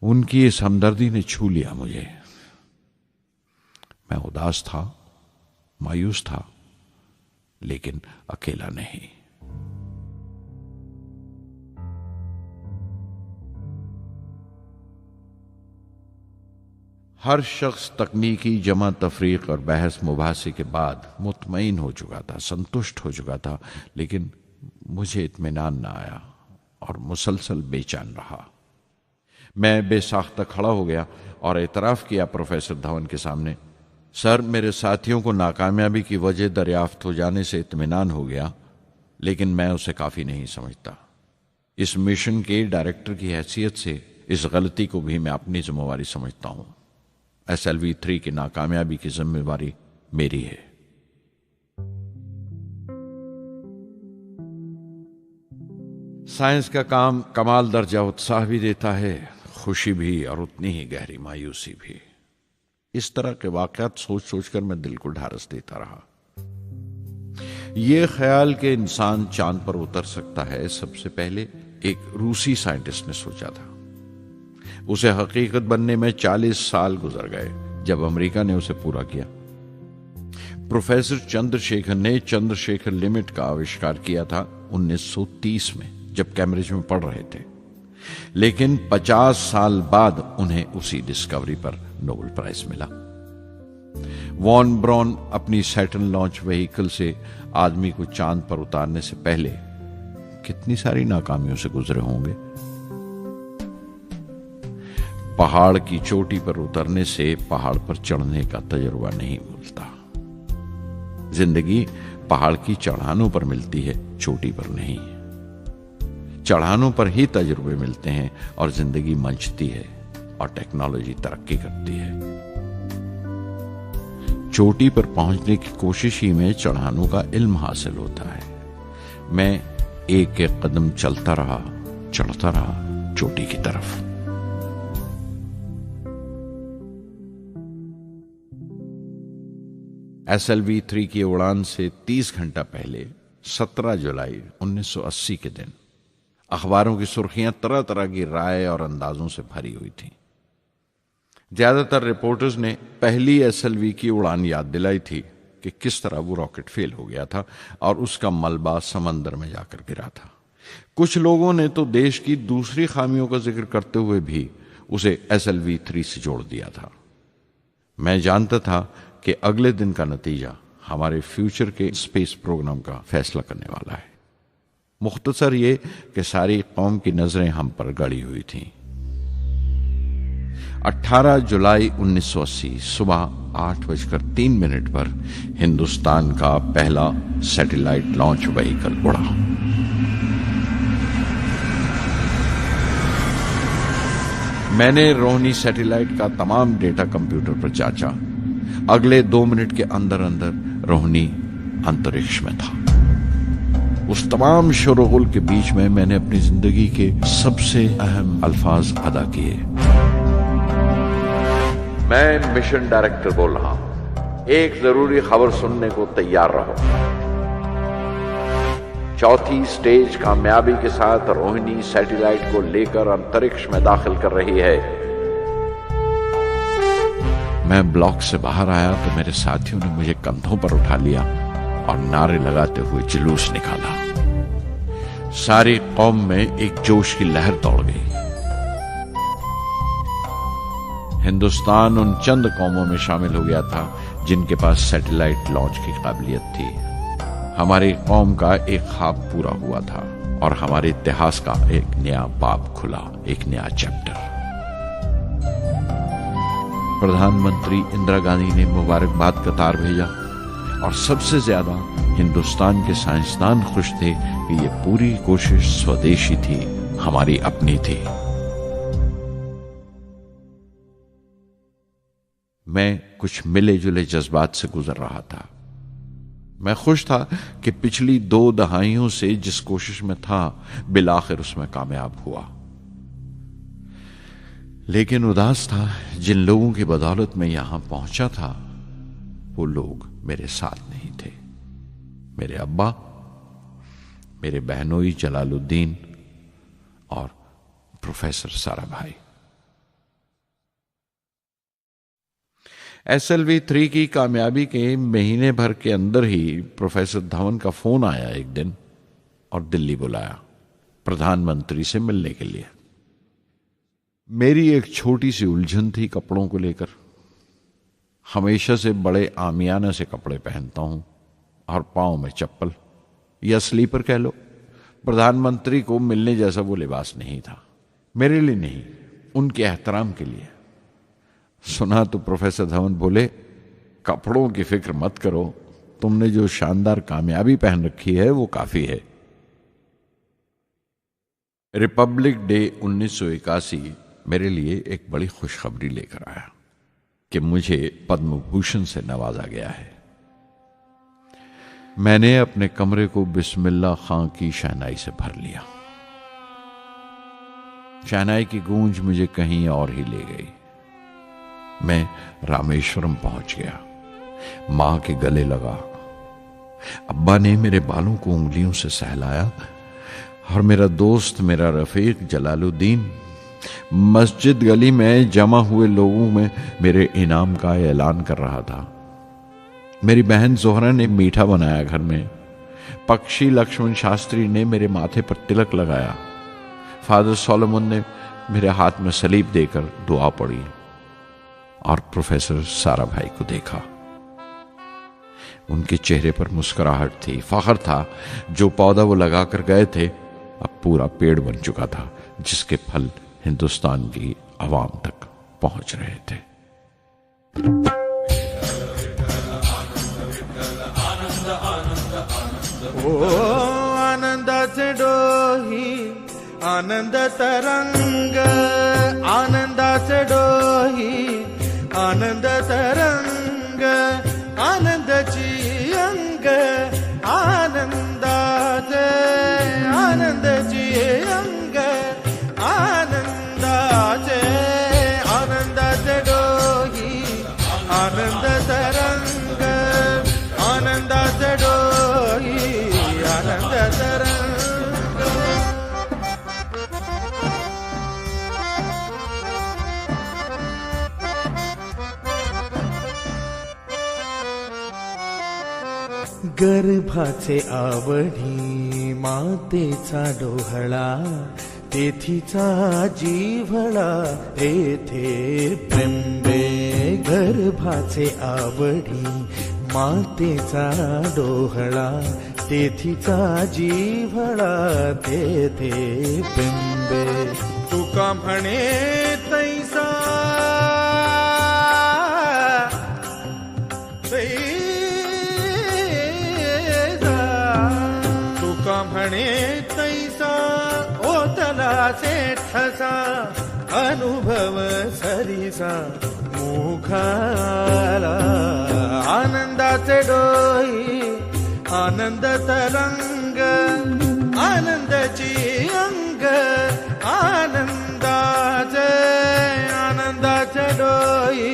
उनकी इस हमदर्दी ने छू लिया मुझे। मैं उदास था, मायूस था, लेकिन अकेला नहीं। हर शख्स तकनीकी जमा तफरीक और बहस मुबासे के बाद मुतमईन हो चुका था, संतुष्ट हो चुका था, लेकिन मुझे इत्मीनान ना आया और मुसलसल बेचैन रहा। मैं बेसाख्ता खड़ा हो गया और एतराफ किया प्रोफेसर धवन के सामने, सर, मेरे साथियों को नाकामयाबी की वजह दरियाफ्त हो जाने से इत्मीनान हो गया, लेकिन मैं उसे काफी नहीं समझता। इस मिशन के डायरेक्टर की हैसियत से इस गलती को भी मैं अपनी जिम्मेवारी समझता हूं। SLV-3 की नाकामयाबी की जिम्मेवारी मेरी है। साइंस का काम कमाल दर्जा उत्साह भी देता है, खुशी भी और उतनी ही गहरी मायूसी भी। इस तरह के वाकयात सोच सोचकर मैं दिल को ढारस देता रहा। यह ख्याल कि इंसान चांद पर उतर सकता है सबसे पहले एक रूसी साइंटिस्ट ने सोचा था। उसे हकीकत बनने में 40 साल गुजर गए जब अमेरिका ने उसे पूरा किया। प्रोफेसर चंद्रशेखर ने चंद्रशेखर लिमिट का आविष्कार किया था 1930 में, जब कैम्ब्रिज में पढ़ रहे थे। लेकिन 50 साल बाद उन्हें उसी डिस्कवरी पर नोबेल प्राइज मिला। वॉन ब्रॉन अपनी सैटर्न लॉन्च व्हीकल से आदमी को चांद पर उतारने से पहले कितनी सारी नाकामियों से गुजरे होंगे। पहाड़ की चोटी पर उतरने से पहाड़ पर चढ़ने का तजुर्बा नहीं मिलता। जिंदगी पहाड़ की चढ़ानों पर मिलती है, चोटी पर नहीं। चढ़ानों पर ही तजुर्बे मिलते हैं और जिंदगी मंचती है और टेक्नोलॉजी तरक्की करती है। चोटी पर पहुंचने की कोशिश ही में चढ़ानों का इल्म हासिल होता है। मैं एक एक कदम चलता रहा, चढ़ता रहा चोटी की तरफ। SLV-3 की उड़ान से 30 घंटा पहले 17 जुलाई 1980 के दिन अखबारों की सुर्खियां तरह तरह की राय और अंदाजों से भरी हुई थीं। ज्यादातर रिपोर्टर्स ने पहली SLV की उड़ान याद दिलाई थी कि किस तरह वो रॉकेट फेल हो गया था और उसका मलबा समंदर में जाकर गिरा था। कुछ लोगों ने तो देश की दूसरी खामियों का जिक्र करते हुए भी उसे SLV-3 से जोड़ दिया था। मैं जानता था कि अगले दिन का नतीजा हमारे फ्यूचर के स्पेस प्रोग्राम का फैसला करने वाला है। मुख्तसर ये कि सारी कौम की नजरें हम पर गड़ी हुई थीं। 18 जुलाई 1980 सुबह 8:03 पर हिंदुस्तान का पहला सैटेलाइट लॉन्च व्हीकल उड़ा। मैंने रोहिणी सैटेलाइट का तमाम डेटा कंप्यूटर पर जांचा। अगले 2 मिनट के अंदर अंदर रोहिणी अंतरिक्ष में था। उस तमाम शोरगुल के बीच में मैंने अपनी जिंदगी के सबसे अहम अल्फाज अदा किए। मैं मिशन डायरेक्टर बोल रहा हूं, एक जरूरी खबर सुनने को तैयार रहो। चौथी स्टेज कामयाबी के साथ रोहिणी सैटेलाइट को लेकर अंतरिक्ष में दाखिल कर रही है। मैं ब्लॉक से बाहर आया तो मेरे साथियों ने मुझे कंधों पर उठा लिया और नारे लगाते हुए जुलूस निकाला। सारी कौम में एक जोश की लहर दौड़ गई। हिंदुस्तान उन चंद कौमों में शामिल हो गया था जिनके पास सैटेलाइट लॉन्च की काबिलियत थी। हमारी कौम का एक ख्वाब पूरा हुआ था और हमारे इतिहास का एक नया बाब खुला, एक नया चैप्टर। प्रधानमंत्री इंदिरा गांधी ने मुबारकबाद का तार भेजा और सबसे ज्यादा हिंदुस्तान के साइंसदान खुश थे कि ये पूरी कोशिश स्वदेशी थी, हमारी अपनी थी। मैं कुछ मिले जुले जज्बात से गुजर रहा था। मैं खुश था कि पिछली 2 दहाइयों से जिस कोशिश में था बिलाखिर उसमें कामयाब हुआ। लेकिन उदास था जिन लोगों की बदौलत में यहां पहुंचा था वो लोग मेरे साथ नहीं थे। मेरे अब्बा, मेरे बहनोई जलालुद्दीन और प्रोफेसर साराभाई। SLV-3 की कामयाबी के महीने भर के अंदर ही प्रोफेसर धवन का फोन आया एक दिन और दिल्ली बुलाया प्रधानमंत्री से मिलने के लिए। मेरी एक छोटी सी उलझन थी कपड़ों को लेकर। हमेशा से बड़े आमियाना से कपड़े पहनता हूं और पांव में चप्पल या स्लीपर कह लो। प्रधानमंत्री को मिलने जैसा वो लिबास नहीं था, मेरे लिए नहीं, उनके एहतराम के लिए। सुना तो प्रोफेसर धवन बोले, कपड़ों की फिक्र मत करो, तुमने जो शानदार कामयाबी पहन रखी है वो काफी है। रिपब्लिक डे 1981 मेरे लिए एक बड़ी खुशखबरी लेकर आया कि मुझे पद्म भूषण से नवाजा गया है। मैंने अपने कमरे को बिस्मिल्लाह खां की शहनाई से भर लिया। शहनाई की गूंज मुझे कहीं और ही ले गई। मैं रामेश्वरम पहुंच गया, मां के गले लगा। अब्बा ने मेरे बालों को उंगलियों से सहलाया और मेरा दोस्त, मेरा रफीक जलालुद्दीन मस्जिद गली में जमा हुए लोगों में मेरे इनाम का ऐलान कर रहा था। मेरी बहन जोहरा ने मीठा बनाया घर में। पक्षी लक्ष्मण शास्त्री ने मेरे माथे पर तिलक लगाया। फादर सोलोमन ने मेरे हाथ में सलीब देकर दुआ पढ़ी और प्रोफेसर सारा भाई को देखा। उनके चेहरे पर मुस्कुराहट थी, फख्र था। जो पौधा वो लगाकर गए थे अब पूरा पेड़ बन चुका था, जिसके फल हिंदुस्तान की आवाम तक पहुंच रहे थे।
ओ आनंदाचे डोही आनंद तरंग, आनंदाचे डोही आनंद तरंग, आनंदाची अंग, आनंदाचे आनंदाची अंग, आनंदाचे आनंदाचे डोही आनंद तरंग, आनंदाचे डोही आनंद तरंग। गर्भाचे आवडी मातेचा डोहळा, तेथीचा जीवळा तेथे प्रेंबे। गर्भाचे आवडी मातेचा डोहळा, तेथीचा जीवळा तेथे प्रेंबे। तुका म्हणे तैसा तुका म्हणे तैसा ओतला ठसा, अनुभव सरीसा मुखाला। आनंदाचे डोही आनंद तरंग, आनंदाची अंग, आनंदाचे आनंदाचे डोही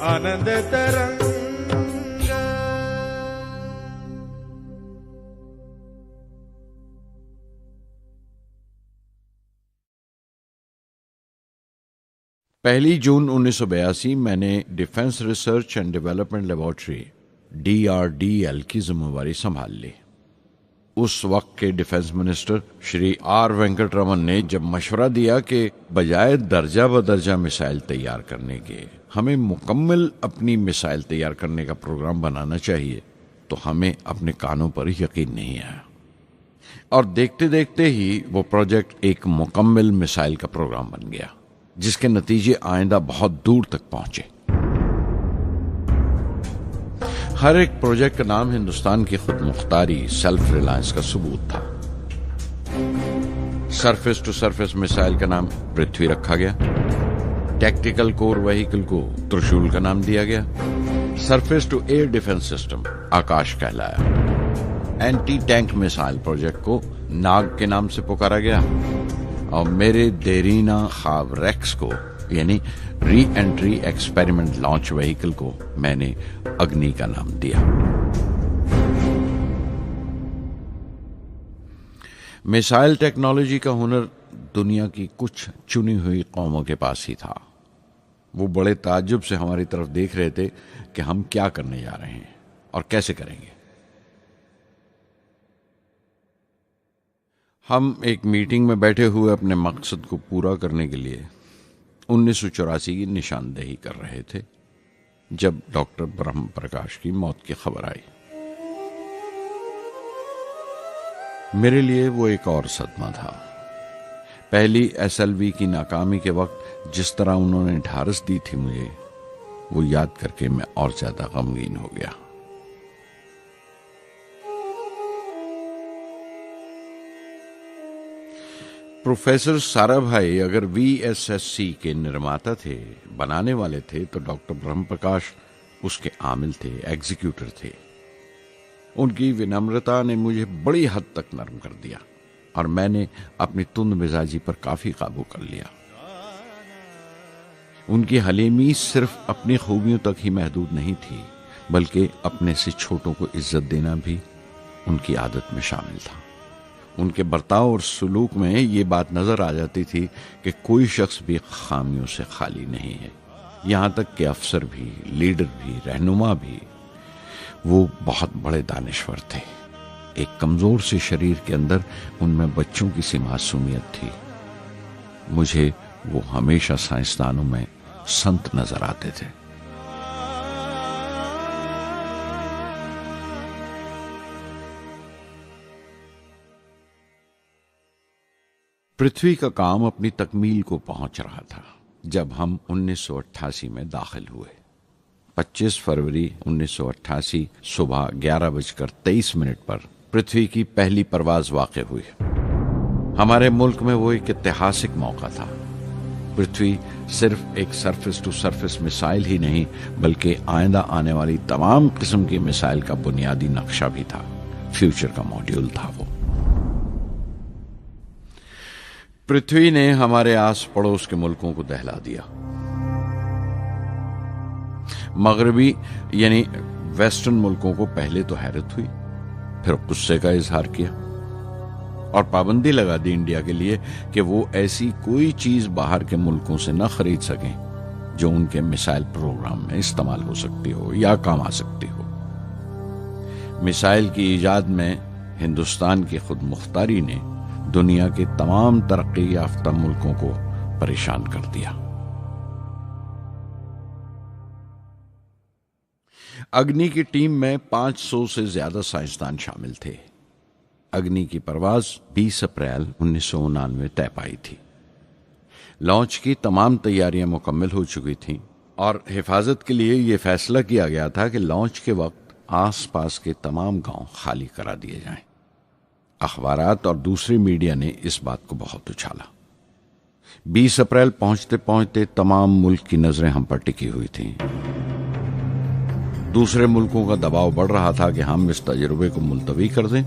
आनंद तरंग।
पहली जून 1982 मैंने defence research and development laboratory DRDL की जिम्मेवारी संभाल ली। उस वक्त के defence minister Shri R Venkataraman ने जब मशवरा दिया कि बजाय दर्जा बदर्जा मिसाइल तैयार करने के हमें मुकम्मल अपनी मिसाइल तैयार करने का प्रोग्राम बनाना चाहिए, तो हमें अपने कानों पर यकीन नहीं आया और देखते देखते ही वो प्रोजेक्ट एक मुकम्मल मिसाइल का प्रोग्राम बन गया, जिसके नतीजे आइंदा बहुत दूर तक पहुंचे। हर एक प्रोजेक्ट का नाम हिंदुस्तान की खुद मुख्तारी, सेल्फ रिलायंस का सबूत था। सरफेस टू सरफेस मिसाइल का नाम पृथ्वी रखा गया। टैक्टिकल कोर व्हीकल को त्रिशूल का नाम दिया गया। Surface to air defence system Akash कहलाया। एंटी टैंक मिसाइल प्रोजेक्ट को नाग के नाम से पुकारा गया और मेरे देरीना ख्वाब रेक्स को यानी re entry experiment launch vehicle को मैंने अग्नि का नाम दिया। मिसाइल टेक्नोलॉजी का हुनर दुनिया की कुछ चुनी हुई कौमों के पास ही था। वो बड़े ताज्जुब से हमारी तरफ देख रहे थे कि हम क्या करने जा रहे हैं और कैसे करेंगे। हम एक मीटिंग में बैठे हुए अपने मकसद को पूरा करने के लिए 1984 की निशानदेही कर रहे थे जब डॉक्टर ब्रह्म प्रकाश की मौत की खबर आई। मेरे लिए वो एक और सदमा था। पहली SLV की नाकामी के वक्त जिस तरह उन्होंने ढारस दी थी मुझे, वो याद करके मैं और ज्यादा गमगीन हो गया। प्रोफेसर साराभाई अगर VSSC के निर्माता थे, बनाने वाले थे, तो डॉक्टर ब्रह्म प्रकाश उसके आमिल थे, एग्जीक्यूटर थे। उनकी विनम्रता ने मुझे बड़ी हद तक नर्म कर दिया और मैंने अपनी तुंद मिजाजी पर काफी काबू कर लिया। उनकी हलीमी सिर्फ अपनी खूबियों तक ही महदूद नहीं थी, बल्कि अपने से छोटों को इज्जत देना भी उनकी आदत में शामिल था। उनके बर्ताव और सलूक में ये बात नजर आ जाती थी कि कोई शख्स भी खामियों से खाली नहीं है। यहां तक कि अफसर भी, लीडर भी, रहनुमा भी। वो बहुत बड़े दानिश्वर थे। एक कमजोर से शरीर के अंदर उनमें बच्चों की सी मासूमियत थी। मुझे वो हमेशा साइंसदानों में संत नजर आते थे। पृथ्वी का काम अपनी तकमील को पहुंच रहा था जब हम 1988 में दाखिल हुए। 25 फरवरी 1988 सुबह 11:23 पर पृथ्वी की पहली परवाज वाक़ हुई। हमारे मुल्क में वो एक ऐतिहासिक मौका था। पृथ्वी सिर्फ एक सरफेस टू सरफेस मिसाइल ही नहीं, बल्कि आइंदा आने वाली तमाम किस्म की मिसाइल का बुनियादी नक्शा भी था। फ्यूचर का मॉड्यूल था वो। पृथ्वी ने हमारे आस पड़ोस के मुल्कों को दहला दिया। मगरबी यानी वेस्टर्न मुल्कों को पहले तो हैरत हुई, फिर गुस्से का इजहार किया और पाबंदी लगा दी इंडिया के लिए कि वो ऐसी कोई चीज बाहर के मुल्कों से न खरीद सकें जो उनके मिसाइल प्रोग्राम में इस्तेमाल हो सकती हो या काम आ सकती हो। मिसाइल की इजाद में हिंदुस्तान की खुद मुख्तारी ने दुनिया के तमाम तरक्की याफ्ता मुल्कों को परेशान कर दिया। अग्नि की टीम में 500 से ज्यादा साइंसदान शामिल थे। अग्नि की परवाज 20 अप्रैल 1999 तय पाई थी। लॉन्च की तमाम तैयारियां मुकम्मल हो चुकी थीं और हिफाजत के लिए यह फैसला किया गया था कि लॉन्च के वक्त आसपास के तमाम गांव खाली करा दिए जाएं। अखबारात और दूसरी मीडिया ने इस बात को बहुत उछाला। 20 अप्रैल पहुंचते पहुंचते तमाम मुल्क की नजरें हम पर टिकी हुई थीं। दूसरे मुल्कों का दबाव बढ़ रहा था कि हम इस तजुर्बे को मुलतवी कर दें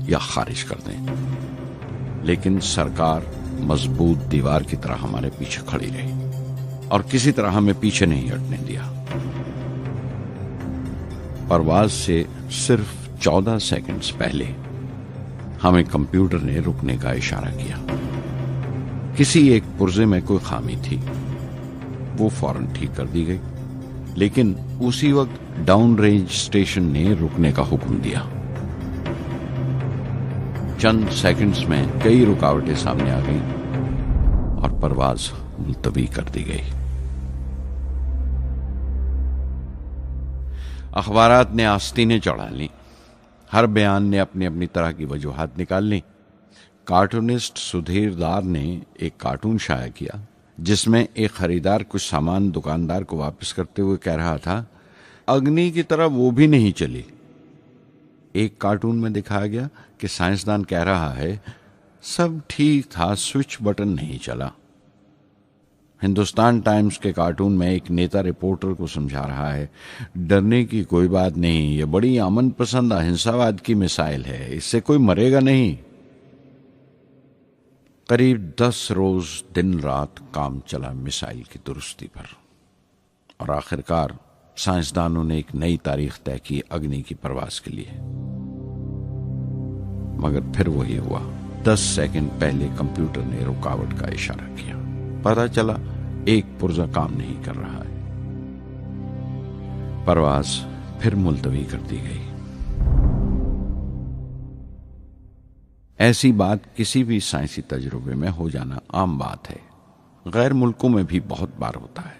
या खारिज कर दें, लेकिन सरकार मजबूत दीवार की तरह हमारे पीछे खड़ी रही और किसी तरह हमें पीछे नहीं हटने दिया। परवाज से सिर्फ 14 सेकंड्स पहले हमें कंप्यूटर ने रुकने का इशारा किया। किसी एक पुर्जे में कोई खामी थी, वो फौरन ठीक कर दी गई, लेकिन उसी वक्त डाउन रेंज स्टेशन ने रुकने का हुक्म दिया। चंद सेकंड्स में कई रुकावटें सामने आ गईं और परवाज मुलतवी कर दी गई। अखबारात ने आस्तीनें चढ़ा ली। हर बयान ने अपनी अपनी तरह की वजूहात निकाल ली। कार्टूनिस्ट सुधीर दार ने एक कार्टून शाया किया जिसमें एक खरीदार कुछ सामान दुकानदार को वापस करते हुए कह रहा था, अग्नि की तरह वो भी नहीं चली। एक कार्टून में दिखाया गया कि साइंसदान कह रहा है, सब ठीक था, स्विच बटन नहीं चला। हिंदुस्तान टाइम्स के कार्टून में एक नेता रिपोर्टर को समझा रहा है, डरने की कोई बात नहीं, ये बड़ी अमन पसंद अहिंसावाद की मिसाइल है, इससे कोई मरेगा नहीं। करीब 10 रोज दिन रात काम चला मिसाइल की दुरुस्ती पर और आखिरकार साइंसदानों ने एक नई तारीख तय की अग्नि की परवाज के लिए। मगर फिर वही हुआ। 10 सेकंड पहले कंप्यूटर ने रुकावट का इशारा किया। पता चला एक पुर्जा काम नहीं कर रहा है। परवाज फिर मुलतवी कर दी गई। ऐसी बात किसी भी साइंसी तजुर्बे में हो जाना आम बात है। गैर मुल्कों में भी बहुत बार होता है,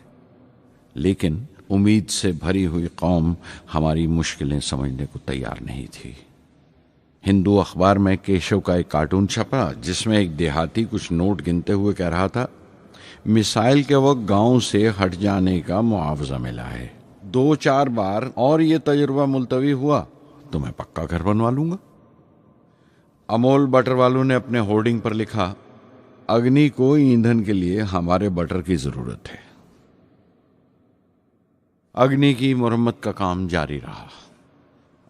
लेकिन उम्मीद से भरी हुई कौम हमारी मुश्किलें समझने को तैयार नहीं थी। हिंदू अखबार में केशव का एक कार्टून छपा जिसमें एक देहाती कुछ नोट गिनते हुए कह रहा था, मिसाइल के वक्त गांव से हट जाने का मुआवजा मिला है। 2-4 बार और ये तजुर्बा मुलतवी हुआ तो मैं पक्का घर बनवा लूंगा। अमोल बटर वालों ने अपने होर्डिंग पर लिखा, अग्नि को ईंधन के लिए हमारे बटर की जरूरत है। अग्नि की मुरम्मत का काम जारी रहा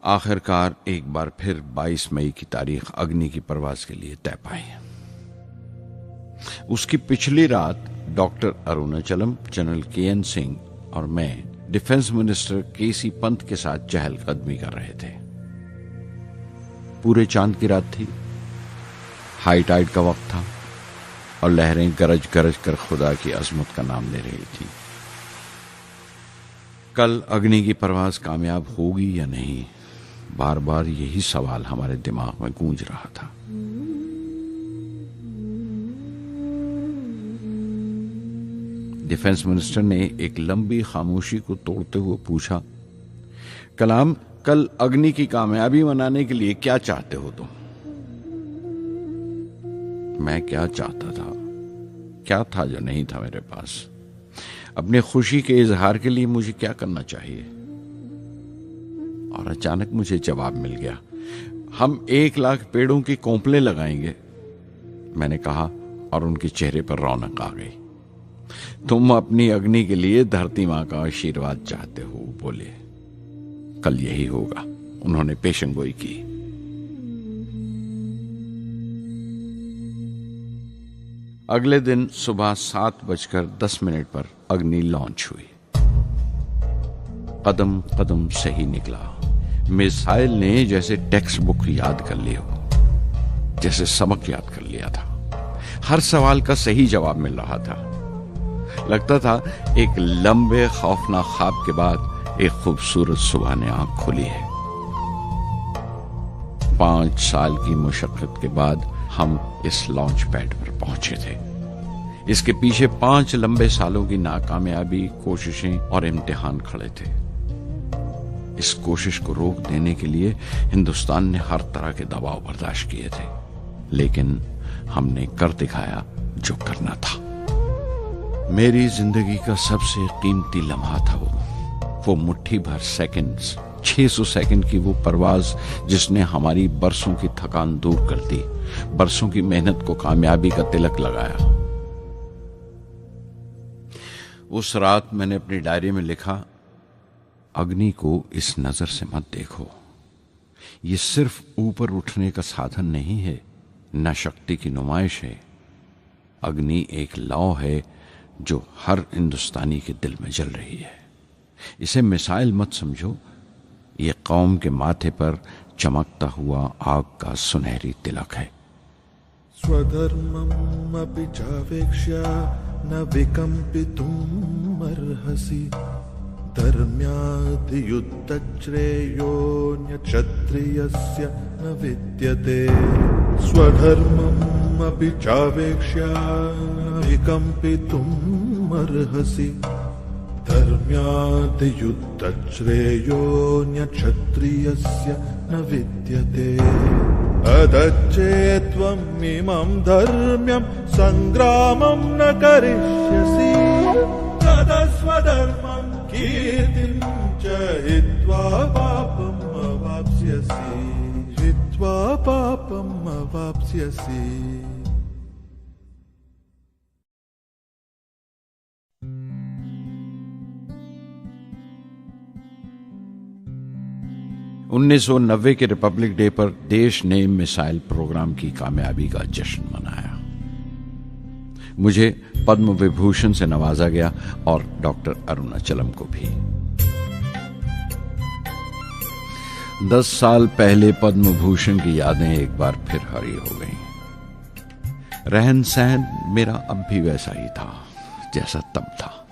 आखिरकार एक बार फिर 22 मई की तारीख अग्नि की परवाज के लिए तय पाई। उसकी पिछली रात doctor Arunachalam, general KN Singh और मैं डिफेंस मिनिस्टर KC पंत के साथ चहलकदमी कर रहे थे। पूरे चांद की रात थी, हाई टाइड का वक्त था और लहरें गरज गरज कर खुदा की अजमत का नाम ले रही थी। कल अग्नि की परवाज कामयाब होगी या नहीं, बार बार यही सवाल हमारे दिमाग में गूंज रहा था। डिफेंस मिनिस्टर ने एक लंबी खामोशी को तोड़ते हुए पूछा, कलाम, कल अग्नि की कामयाबी मनाने के लिए क्या चाहते हो तुम? मैं क्या चाहता था? क्या था जो नहीं था मेरे पास? अपनी खुशी के इजहार के लिए मुझे क्या करना चाहिए? और अचानक मुझे जवाब मिल गया, हम 1 लाख पेड़ों की कोंपलें लगाएंगे, मैंने कहा और उनके चेहरे पर रौनक आ गई। तुम अपनी अग्नि के लिए धरती मां का आशीर्वाद चाहते हो, बोले। कल यही होगा, उन्होंने पेशेंगोई की। अगले दिन सुबह 7:10 पर अग्नि लॉन्च हुई। कदम कदम सही निकला। मिसाइल ने जैसे टेक्स्ट बुक याद कर ली हो, जैसे सबक याद कर लिया था। हर सवाल का सही जवाब मिल रहा था। लगता था एक लंबे खौफनाक ख्वाब के बाद एक खूबसूरत सुबह ने आंख खोली है। 5 साल की मुशक्कत के बाद हम इस लॉन्च पैड पर पहुंचे थे। इसके पीछे 5 लंबे सालों की नाकामयाबी, कोशिशें और इम्तिहान खड़े थे। इस कोशिश को रोक देने के लिए हिंदुस्तान ने हर तरह के दबाव बर्दाश्त किए थे, लेकिन हमने कर दिखाया जो करना था। मेरी जिंदगी का सबसे कीमती लम्हा था वो मुट्ठी भर सेकंड्स, 600 सेकंड की वो परवाज जिसने हमारी बरसों की थकान दूर कर दी, बरसों की मेहनत को कामयाबी का तिलक लगाया। उस रात मैंने अपनी डायरी में लिखा, अग्नि को इस नजर से मत देखो। ये सिर्फ ऊपर उठने का साधन नहीं है, न शक्ति की नुमाइश है। अग्नि एक लौ है जो हर हिंदुस्तानी के दिल में जल रही है। इसे मिसाइल मत समझो, ये कौम के माथे पर चमकता हुआ आग का सुनहरी तिलक है।
स्वधर्मम् अपि चावेक्ष्य न विकम्पितुम् अर्हसि, धर्म्याद् युद्धश्रेयोऽन्य क्षत्रियस्य न विद्यते। स्वधर्मम् अपि चावेक्ष्य न विकम्पितुम् अर्हसि, धर्म्याद् युद्धश्रेयोऽन्य क्षत्रियस्य न विद्यते। अदच्चेत्त्वम् इमं धर्म्यं संग्रामं न करिष्यसि, तदा स्वधर्मं कीर्तिं च हित्वा पापम् अवाप्स्यसि, हित्वा पापम् अवाप्स्यसि।
उन्नीस 1990 के रिपब्लिक डे पर देश ने मिसाइल प्रोग्राम की कामयाबी का जश्न मनाया। मुझे पद्म विभूषण से नवाजा गया और डॉक्टर अरुणाचलम को भी। 10 साल पहले पद्म भूषण की यादें एक बार फिर हरी हो गईं। रहन सहन मेरा अब भी वैसा ही था जैसा तब था।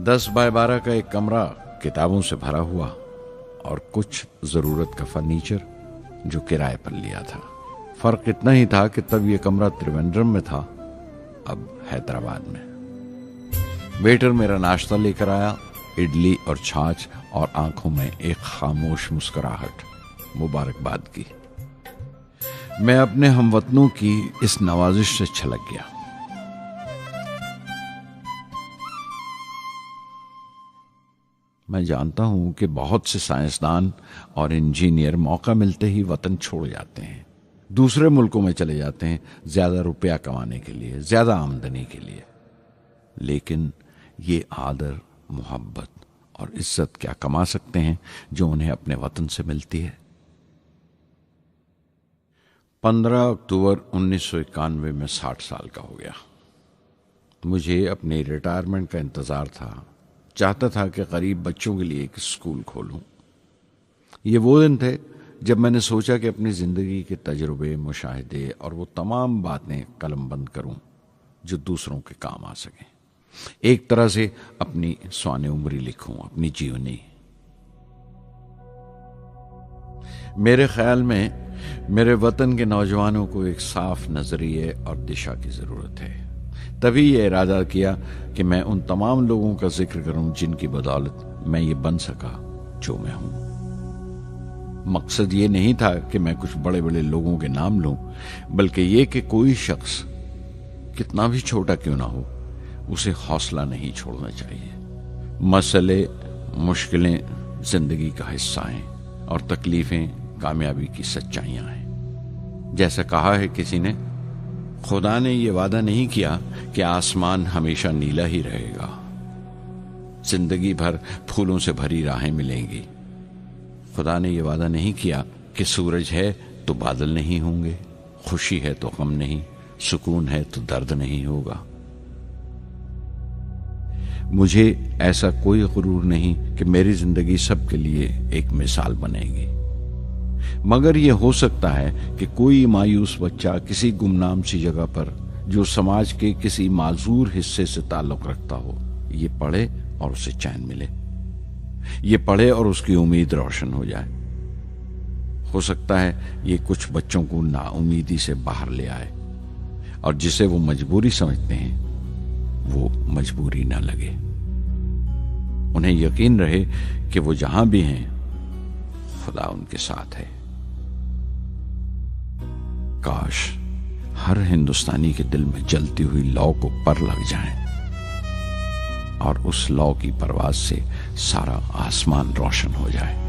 10 बाय 12 का एक कमरा किताबों से भरा हुआ और कुछ जरूरत का फर्नीचर जो किराए पर लिया था। फर्क इतना ही था कि तब यह कमरा त्रिवेंद्रम में था, अब हैदराबाद में। वेटर मेरा नाश्ता लेकर आया, इडली और छाछ, और आंखों में एक खामोश मुस्कुराहट, मुबारकबाद की। मैं अपने हमवतनों की इस नवाजिश से छलक गया। मैं जानता हूं कि बहुत से साइंसदान और इंजीनियर मौका मिलते ही वतन छोड़ जाते हैं, दूसरे मुल्कों में चले जाते हैं ज्यादा रुपया कमाने के लिए, ज्यादा आमदनी के लिए। लेकिन ये आदर, मोहब्बत और इज्जत क्या कमा सकते हैं जो उन्हें अपने वतन से मिलती है। 15 अक्टूबर 1991 में 60 साल का हो गया। मुझे अपने रिटायरमेंट का इंतज़ार था। चाहता था कि गरीब बच्चों के लिए एक स्कूल खोलूं। ये वो दिन थे जब मैंने सोचा कि अपनी ज़िंदगी के तजुर्बे, मुशाहिदे और वो तमाम बातें कलमबंद करूं जो दूसरों के काम आ सकें। एक तरह से अपनी स्वाने उम्री लिखूं, अपनी जीवनी। मेरे ख्याल में मेरे वतन के नौजवानों को एक साफ नजरिए और दिशा की जरूरत है। तभी ये इरादा किया कि मैं उन तमाम लोगों का जिक्र करूं जिनकी बदौलत मैं ये बन सका जो मैं हूं। मकसद ये नहीं था कि मैं कुछ बड़े बड़े लोगों के नाम लूं, बल्कि ये कि कोई शख्स कितना भी छोटा क्यों ना हो, उसे हौसला नहीं छोड़ना चाहिए। मसले, मुश्किलें जिंदगी का हिस्सा हैं और तकलीफें कामयाबी की सच्चाइयां हैं। जैसा कहा है किसी ने, खुदा ने यह वादा नहीं किया कि आसमान हमेशा नीला ही रहेगा, जिंदगी भर फूलों से भरी राहें मिलेंगी। खुदा ने यह वादा नहीं किया कि सूरज है तो बादल नहीं होंगे, खुशी है तो गम नहीं, सुकून है तो दर्द नहीं होगा। मुझे ऐसा कोई गुरूर नहीं कि मेरी जिंदगी सबके लिए एक मिसाल बनेगी, मगर यह हो सकता है कि कोई मायूस बच्चा किसी गुमनाम सी जगह पर जो समाज के किसी माजूर हिस्से से ताल्लुक रखता हो, ये पढ़े और उसे चैन मिले, ये पढ़े और उसकी उम्मीद रोशन हो जाए। हो सकता है ये कुछ बच्चों को नाउमीदी से बाहर ले आए और जिसे वो मजबूरी समझते हैं वो मजबूरी ना लगे। उन्हें यकीन रहे कि वो जहां भी हैं खुदा उनके साथ है। काश हर हिंदुस्तानी के दिल में जलती हुई लौ को पर लग जाए और उस लौ की परवाज से सारा आसमान रोशन हो जाए।